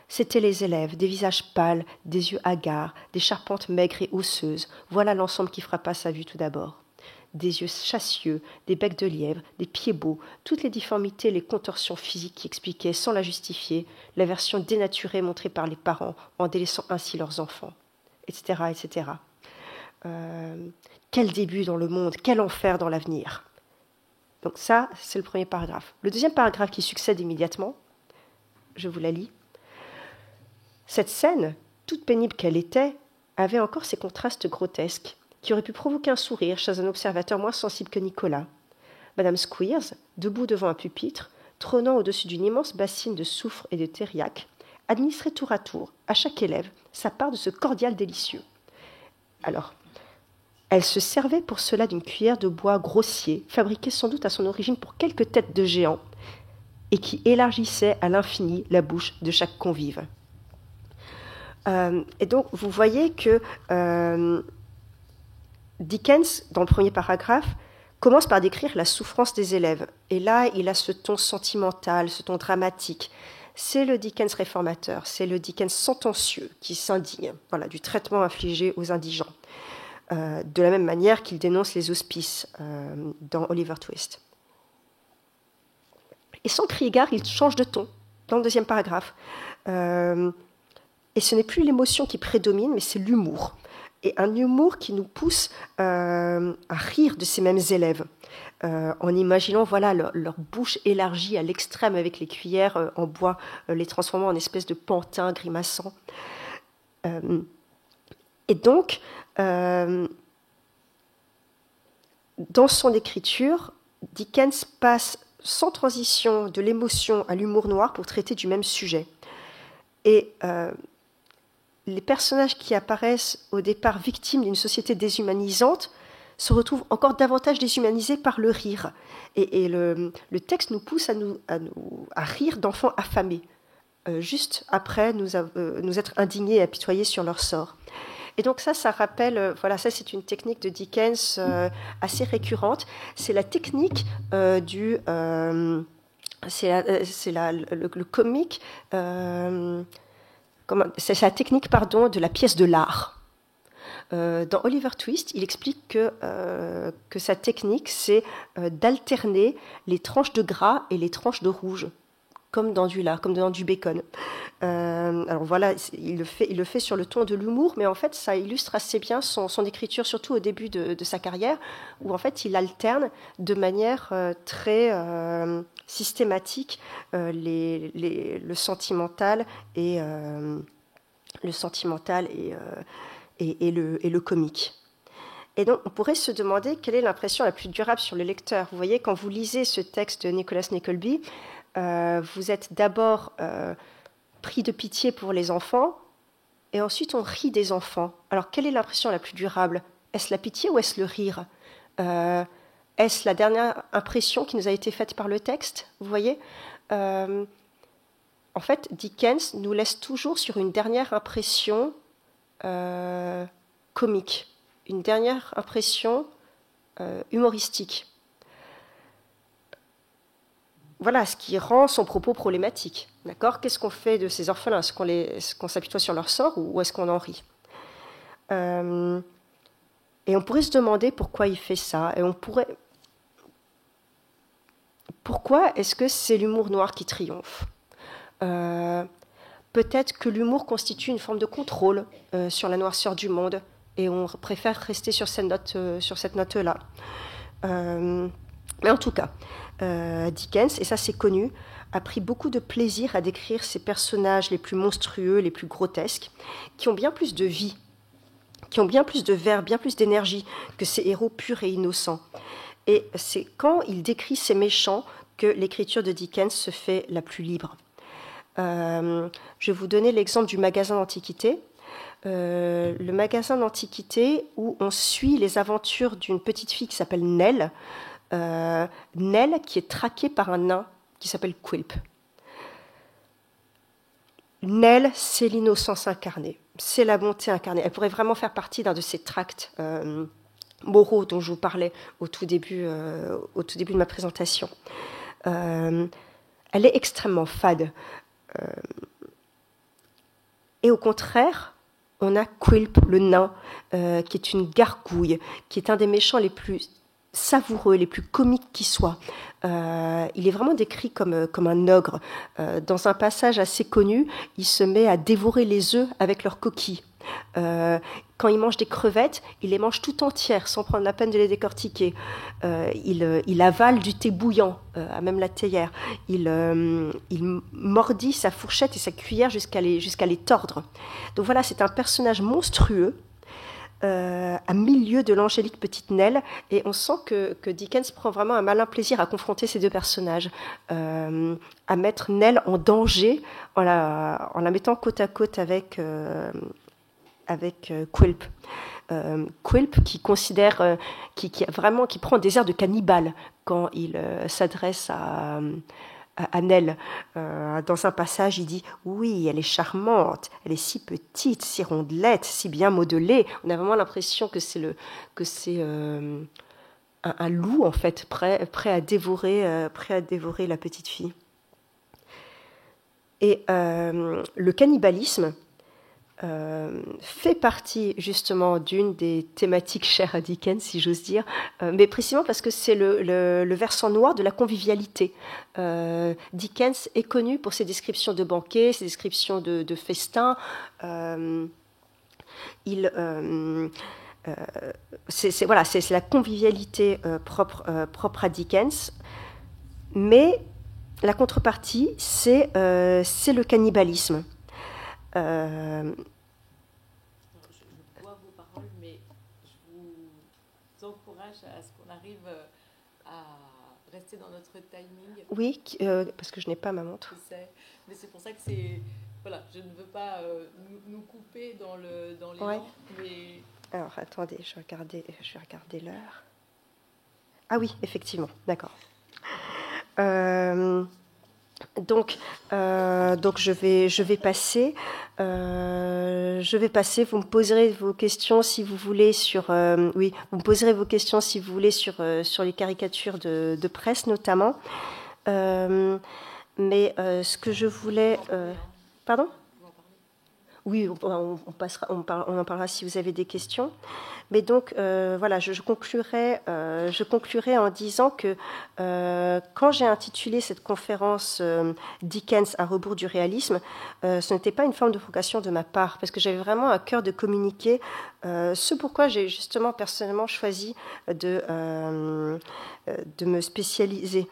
C'étaient les élèves, des visages pâles, des yeux hagards, des charpentes maigres et osseuses. Voilà l'ensemble qui frappa sa vue tout d'abord. Des yeux chassieux, des becs de lièvre, des pieds beaux, toutes les difformités, les contorsions physiques qui expliquaient, sans la justifier, la version dénaturée montrée par les parents, en délaissant ainsi leurs enfants, etc., etc. Quel début dans le monde, quel enfer dans l'avenir. Donc ça, c'est le premier paragraphe. Le deuxième paragraphe qui succède immédiatement, je vous la lis. Cette scène, toute pénible qu'elle était, avait encore ses contrastes grotesques, qui auraient pu provoquer un sourire chez un observateur moins sensible que Nicolas. Madame Squeers, debout devant un pupitre, trônant au-dessus d'une immense bassine de soufre et de thériaque, administrait tour à tour, à chaque élève, sa part de ce cordial délicieux. Alors, elle se servait pour cela d'une cuillère de bois grossier, fabriquée sans doute à son origine pour quelques têtes de géants, et qui élargissait à l'infini la bouche de chaque convive. Et donc, vous voyez que Dickens, dans le premier paragraphe, commence par décrire la souffrance des élèves. Et là, il a ce ton sentimental, ce ton dramatique. C'est le Dickens réformateur, c'est le Dickens sentencieux qui s'indigne du traitement infligé aux indigents. De la même manière qu'il dénonce les hospices dans Oliver Twist. Et sans crier gare, il change de ton dans le deuxième paragraphe. Et ce n'est plus l'émotion qui prédomine, mais c'est l'humour. Et un humour qui nous pousse à rire de ces mêmes élèves, en imaginant leur bouche élargie à l'extrême avec les cuillères en bois, les transformant en espèces de pantins grimaçants. Et donc, dans son écriture, Dickens passe sans transition de l'émotion à l'humour noir pour traiter du même sujet. Et les personnages qui apparaissent au départ victimes d'une société déshumanisante se retrouvent encore davantage déshumanisés par le rire. Et le texte nous pousse à rire d'enfants affamés, juste après nous être indignés et apitoyés sur leur sort. Et donc ça rappelle, ça c'est une technique de Dickens assez récurrente. C'est la technique le comique, c'est la technique de la pièce de l'art. Dans Oliver Twist, il explique que sa technique, c'est d'alterner les tranches de gras et les tranches de rouge, comme dans du lard, comme dans du bacon. Alors voilà, il le fait sur le ton de l'humour, mais en fait, ça illustre assez bien son écriture, surtout au début de sa carrière, où en fait, il alterne de manière très systématique le sentimental et le comique. Et donc, on pourrait se demander quelle est l'impression la plus durable sur le lecteur. Vous voyez, quand vous lisez ce texte de Nicholas Nickleby, vous êtes d'abord pris de pitié pour les enfants, et ensuite on rit des enfants. Alors, quelle est l'impression la plus durable? Est-ce la pitié ou est-ce le rire? Est-ce la dernière impression qui nous a été faite par le texte? Vous voyez, en fait, Dickens nous laisse toujours sur une dernière impression comique, une dernière impression humoristique. Voilà ce qui rend son propos problématique. D'accord? Qu'est-ce qu'on fait de ces orphelins? Est-ce qu'on s'apitoie sur leur sort ou est-ce qu'on en rit? Et on pourrait se demander pourquoi il fait ça. Et pourquoi est-ce que c'est l'humour noir qui triomphe? Peut-être que l'humour constitue une forme de contrôle sur la noirceur du monde, et on préfère rester sur cette note-là. Mais en tout cas, Dickens, et ça c'est connu, a pris beaucoup de plaisir à décrire ces personnages les plus monstrueux, les plus grotesques, qui ont bien plus de vie qui ont bien plus de verve, bien plus d'énergie que ces héros purs et innocents. Et c'est quand il décrit ces méchants que l'écriture de Dickens se fait la plus libre. Je vais vous donner l'exemple du magasin d'antiquités. Le magasin d'antiquités où on suit les aventures d'une petite fille qui s'appelle Nell. Nell qui est traquée par un nain qui s'appelle Quilp. Nell, c'est l'innocence incarnée, c'est la bonté incarnée. Elle pourrait vraiment faire partie d'un de ces tracts moraux dont je vous parlais au tout début de ma présentation. Elle est extrêmement fade. Et au contraire, on a Quilp, le nain, qui est une gargouille, qui est un des méchants les plus savoureux, les plus comiques qui soient. Il est vraiment décrit comme un ogre. Dans un passage assez connu, il se met à dévorer les œufs avec leurs coquilles. Quand il mange des crevettes, il les mange tout entières, sans prendre la peine de les décortiquer. Il avale du thé bouillant, à même la théière. Il mordit sa fourchette et sa cuillère jusqu'à les tordre. Donc voilà, c'est un personnage monstrueux, à milieu de l'angélique petite Nell, et on sent que Dickens prend vraiment un malin plaisir à confronter ces deux personnages, à mettre Nell en danger en la mettant côte à côte avec Quilp. Quilp qui considère, qui prend des airs de cannibale quand il s'adresse à Nell. Dans un passage, il dit « Oui, elle est charmante, elle est si petite, si rondelette, si bien modelée. » On a vraiment l'impression que c'est un loup, en fait, prêt à dévorer la petite fille. Et le cannibalisme fait partie justement d'une des thématiques chères à Dickens, si j'ose dire, mais précisément parce que c'est le versant noir de la convivialité. Dickens est connu pour ses descriptions de banquets, ses descriptions de festins. C'est la convivialité propre à Dickens, mais la contrepartie, c'est le cannibalisme. Je vois vos paroles, mais je vous encourage à ce qu'on arrive à rester dans notre timing. Oui, parce que je n'ai pas ma montre. Je sais, mais c'est pour ça que c'est... Voilà, je ne veux pas nous couper dans l'élan, ouais. Mais... Alors, attendez, je vais regarder l'heure. Ah oui, effectivement, d'accord. Donc, je vais passer. Vous me poserez vos questions si vous voulez sur. Vous me poserez vos questions si vous voulez sur les caricatures de presse notamment. Mais ce que je voulais. Pardon ? Oui, on en parlera si vous avez des questions. Mais donc, voilà, je conclurai en disant que quand j'ai intitulé cette conférence Dickens à rebours du réalisme, ce n'était pas une forme de vocation de ma part, parce que j'avais vraiment à cœur de communiquer ce pourquoi j'ai justement personnellement choisi de me spécialiser.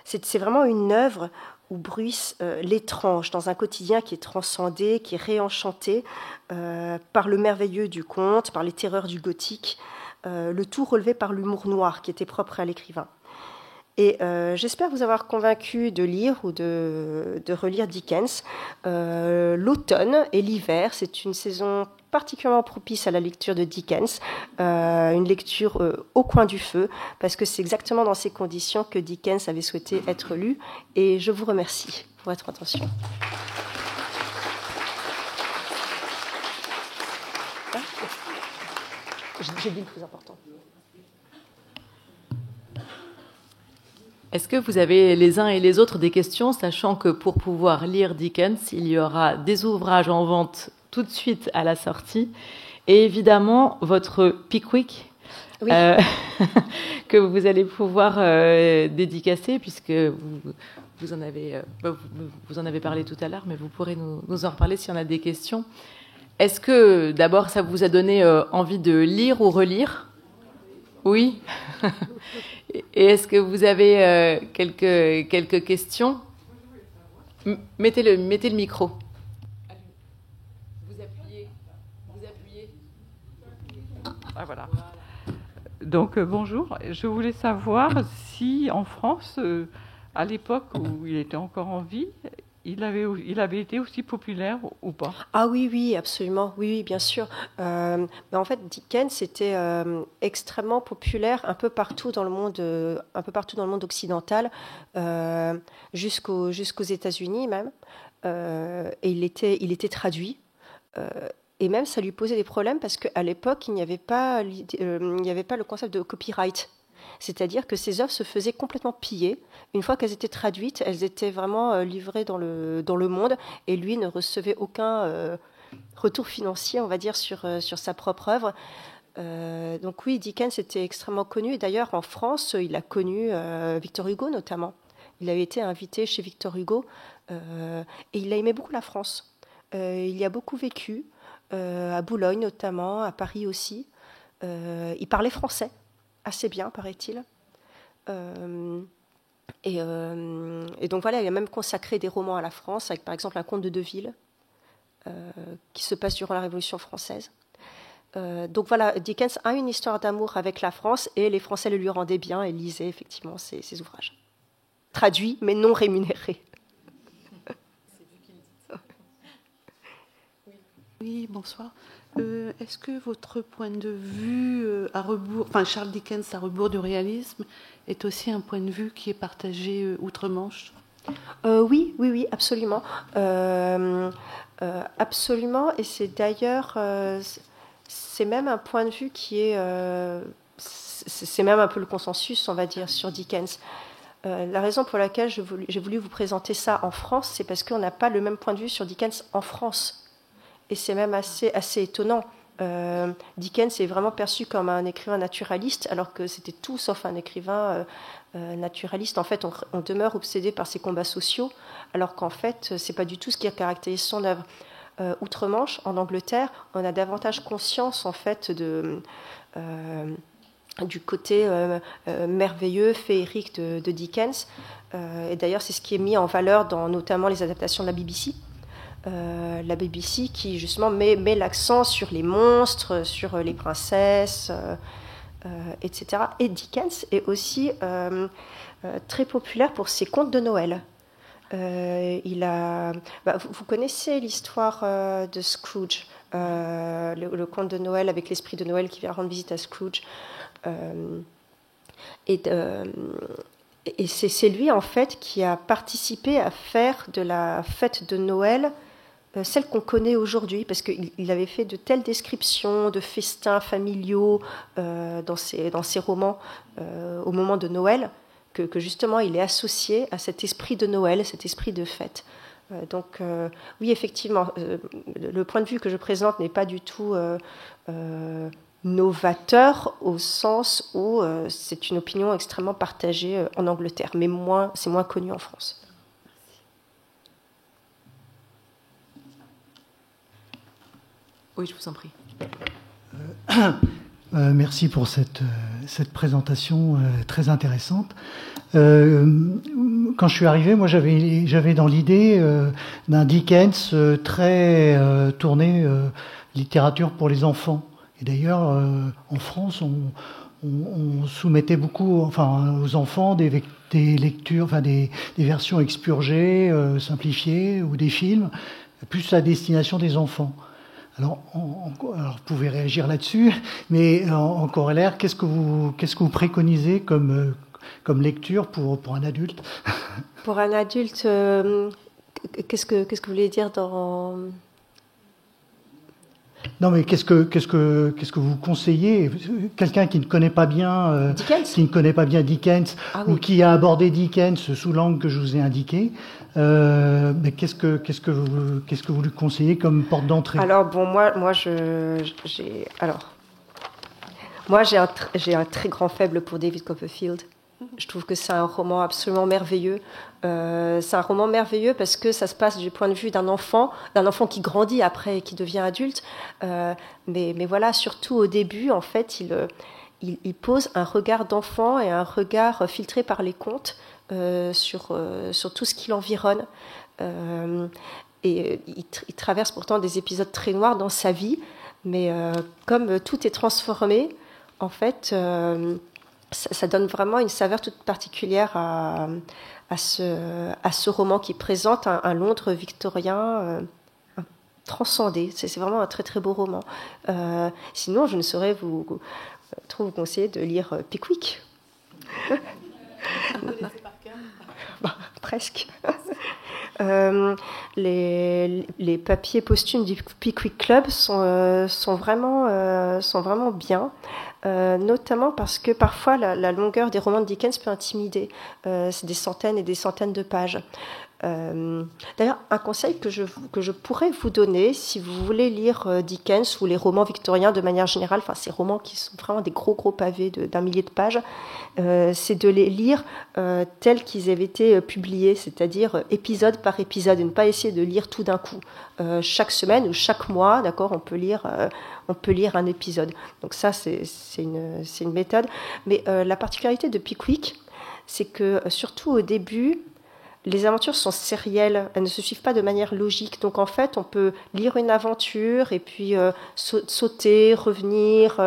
C'est vraiment une œuvre où bruisse l'étrange dans un quotidien qui est transcendé, qui est réenchanté par le merveilleux du conte, par les terreurs du gothique, le tout relevé par l'humour noir qui était propre à l'écrivain. Et j'espère vous avoir convaincu de lire ou de relire Dickens. L'automne et l'hiver, c'est une saison particulièrement propice à la lecture de Dickens, une lecture au coin du feu, parce que c'est exactement dans ces conditions que Dickens avait souhaité être lu. Et je vous remercie pour votre attention. J'ai dit le plus important. Est-ce que vous avez les uns et les autres des questions, sachant que pour pouvoir lire Dickens, il y aura des ouvrages en vente tout de suite à la sortie, et évidemment votre Pickwick, oui. Que vous allez pouvoir dédicacer, puisque vous en avez parlé tout à l'heure, mais vous pourrez nous en reparler si on a des questions. Est-ce que d'abord ça vous a donné envie de lire ou relire ? Oui. Et est-ce que vous avez quelques questions ? Mettez le micro. Vous appuyez. Ah, voilà. Donc, bonjour. Je voulais savoir si, en France, à l'époque où il était encore en vie, il avait été aussi populaire ou pas? Ah oui, oui, absolument. Oui, oui, bien sûr. Mais en fait, Dickens était extrêmement populaire un peu partout dans le monde, un peu partout dans le monde occidental, euh, jusqu'aux États-Unis même. Et il était traduit. Euh, et même, ça lui posait des problèmes parce qu'à l'époque, il n'y avait pas le concept de copyright. C'est-à-dire que ces œuvres se faisaient complètement piller. Une fois qu'elles étaient traduites, elles étaient vraiment livrées dans le monde et lui ne recevait aucun retour financier, on va dire, sur sa propre œuvre. Donc oui, Dickens était extrêmement connu. Et d'ailleurs, en France, il a connu Victor Hugo notamment. Il avait été invité chez Victor Hugo et il a aimé beaucoup la France. Il y a beaucoup vécu, à Boulogne notamment, à Paris aussi. Il parlait français assez bien, paraît-il. Euh, et donc voilà, il a même consacré des romans à la France, avec par exemple un conte de Deville, qui se passe durant la Révolution française. Donc voilà, Dickens a une histoire d'amour avec la France et les Français le lui rendaient bien et lisaient effectivement ses ouvrages. Traduits mais non rémunérés. Oui, bonsoir. Est-ce que votre point de vue à rebours, enfin Charles Dickens à rebours du réalisme, est aussi un point de vue qui est partagé outre-Manche? Oui, oui, oui, absolument. Absolument, et c'est d'ailleurs, c'est même un point de vue qui est, c'est même un peu le consensus, on va dire, sur Dickens. La raison pour laquelle j'ai voulu vous présenter ça en France, c'est parce qu'on n'a pas le même point de vue sur Dickens en France. Et c'est même assez étonnant. Dickens est vraiment perçu comme un écrivain naturaliste, alors que c'était tout sauf un écrivain naturaliste. En fait, on demeure obsédé par ses combats sociaux, alors qu'en fait, c'est pas du tout ce qui caractérise son œuvre. Outre-Manche, en Angleterre, on a davantage conscience en fait du côté merveilleux, féerique de Dickens. Et d'ailleurs, c'est ce qui est mis en valeur dans notamment les adaptations de la BBC. La BBC qui justement met l'accent sur les monstres, sur les princesses, etc. Et Dickens est aussi très populaire pour ses contes de Noël. Vous connaissez l'histoire de Scrooge, le conte de Noël avec l'esprit de Noël qui vient rendre visite à Scrooge. Et c'est lui en fait qui a participé à faire de la fête de Noël celle qu'on connaît aujourd'hui, parce qu'il avait fait de telles descriptions de festins familiaux dans ses romans au moment de Noël, que justement il est associé à cet esprit de Noël, cet esprit de fête. Oui, effectivement, le point de vue que je présente n'est pas du tout novateur au sens où c'est une opinion extrêmement partagée en Angleterre, mais c'est moins connu en France. Oui, je vous en prie. Merci pour cette présentation très intéressante. Quand je suis arrivé, moi j'avais dans l'idée d'un Dickens très tourné littérature pour les enfants. Et d'ailleurs, en France, on soumettait beaucoup, enfin, aux enfants des lectures, enfin des versions expurgées, simplifiées, ou des films, plus à destination des enfants. Alors, vous pouvez réagir là-dessus, mais en corollaire, qu'est-ce que vous préconisez comme lecture pour un adulte? Pour un adulte, qu'est-ce que vous voulez dire dans... Non, mais qu'est-ce que vous conseillez? Quelqu'un qui ne connaît pas bien Dickens, ah, oui. Ou qui a abordé Dickens sous l'angle que je vous ai indiqué, mais qu'est-ce que vous lui conseillez comme porte d'entrée? Alors bon, moi j'ai un très grand faible pour David Copperfield. Je trouve que c'est un roman absolument merveilleux. C'est un roman merveilleux parce que ça se passe du point de vue d'un enfant qui grandit après et qui devient adulte. Mais voilà, surtout au début, en fait, il pose un regard d'enfant et un regard filtré par les contes sur tout ce qui l'environne. Et il traverse pourtant des épisodes très noirs dans sa vie. Mais comme tout est transformé, en fait, ça donne vraiment une saveur toute particulière à ce roman qui présente un Londres victorien transcendé. C'est vraiment un très très beau roman. Sinon, je ne saurais vous conseiller de lire Pickwick. Bah, presque. Les papiers posthumes du Pickwick Club sont vraiment bien, notamment parce que parfois la longueur des romans de Dickens peut intimider. C'est des centaines et des centaines de pages. D'ailleurs, un conseil que je pourrais vous donner, si vous voulez lire Dickens ou les romans victoriens de manière générale, enfin ces romans qui sont vraiment des gros pavés d'un millier de pages, c'est de les lire tels qu'ils avaient été publiés, c'est-à-dire épisode par épisode, et ne pas essayer de lire tout d'un coup. Chaque semaine ou chaque mois, d'accord, on peut lire un épisode. Donc ça, c'est une méthode. Mais la particularité de Pickwick, c'est que surtout au début, les aventures sont sérielles, elles ne se suivent pas de manière logique. Donc en fait, on peut lire une aventure et puis sauter, revenir.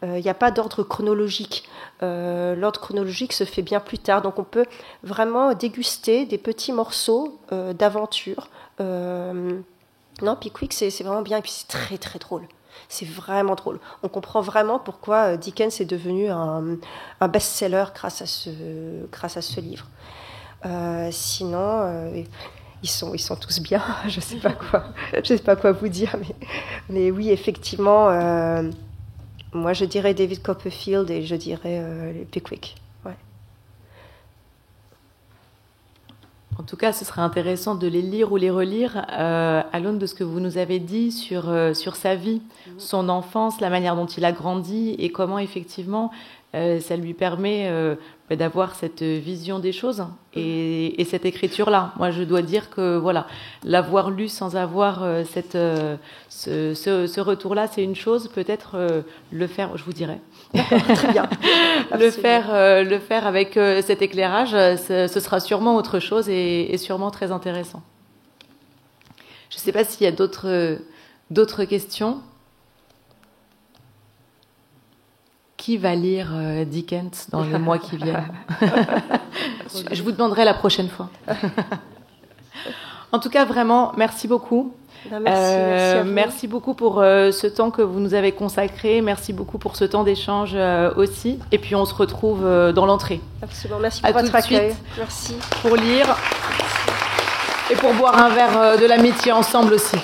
Il n'y a pas d'ordre chronologique. L'ordre chronologique se fait bien plus tard. Donc on peut vraiment déguster des petits morceaux d'aventure. Non, Pickwick, c'est vraiment bien. Et puis c'est très très drôle. C'est vraiment drôle. On comprend vraiment pourquoi Dickens est devenu un best-seller grâce à ce livre. Sinon, ils sont tous bien. Je sais pas quoi vous dire, mais oui, effectivement, moi je dirais David Copperfield et je dirais les Pickwick. Ouais. En tout cas, ce serait intéressant de les lire ou les relire à l'aune de ce que vous nous avez dit sur sa vie, son enfance, la manière dont il a grandi et comment effectivement ça lui permet d'avoir cette vision des choses et cette écriture-là. Moi, je dois dire que voilà, l'avoir lu sans avoir ce retour-là, c'est une chose. Peut-être le faire, je vous dirais. Très bien. le faire avec cet éclairage, ce sera sûrement autre chose et sûrement très intéressant. Je ne sais pas s'il y a d'autres questions. Qui va lire Dickens dans les mois qui viennent? Je vous demanderai la prochaine fois. En tout cas, vraiment, merci beaucoup. Merci beaucoup pour ce temps que vous nous avez consacré. Merci beaucoup pour ce temps d'échange aussi. Et puis, on se retrouve dans l'entrée. Absolument. Merci pour votre accueil. Merci. Pour lire et pour boire un verre de l'amitié ensemble aussi.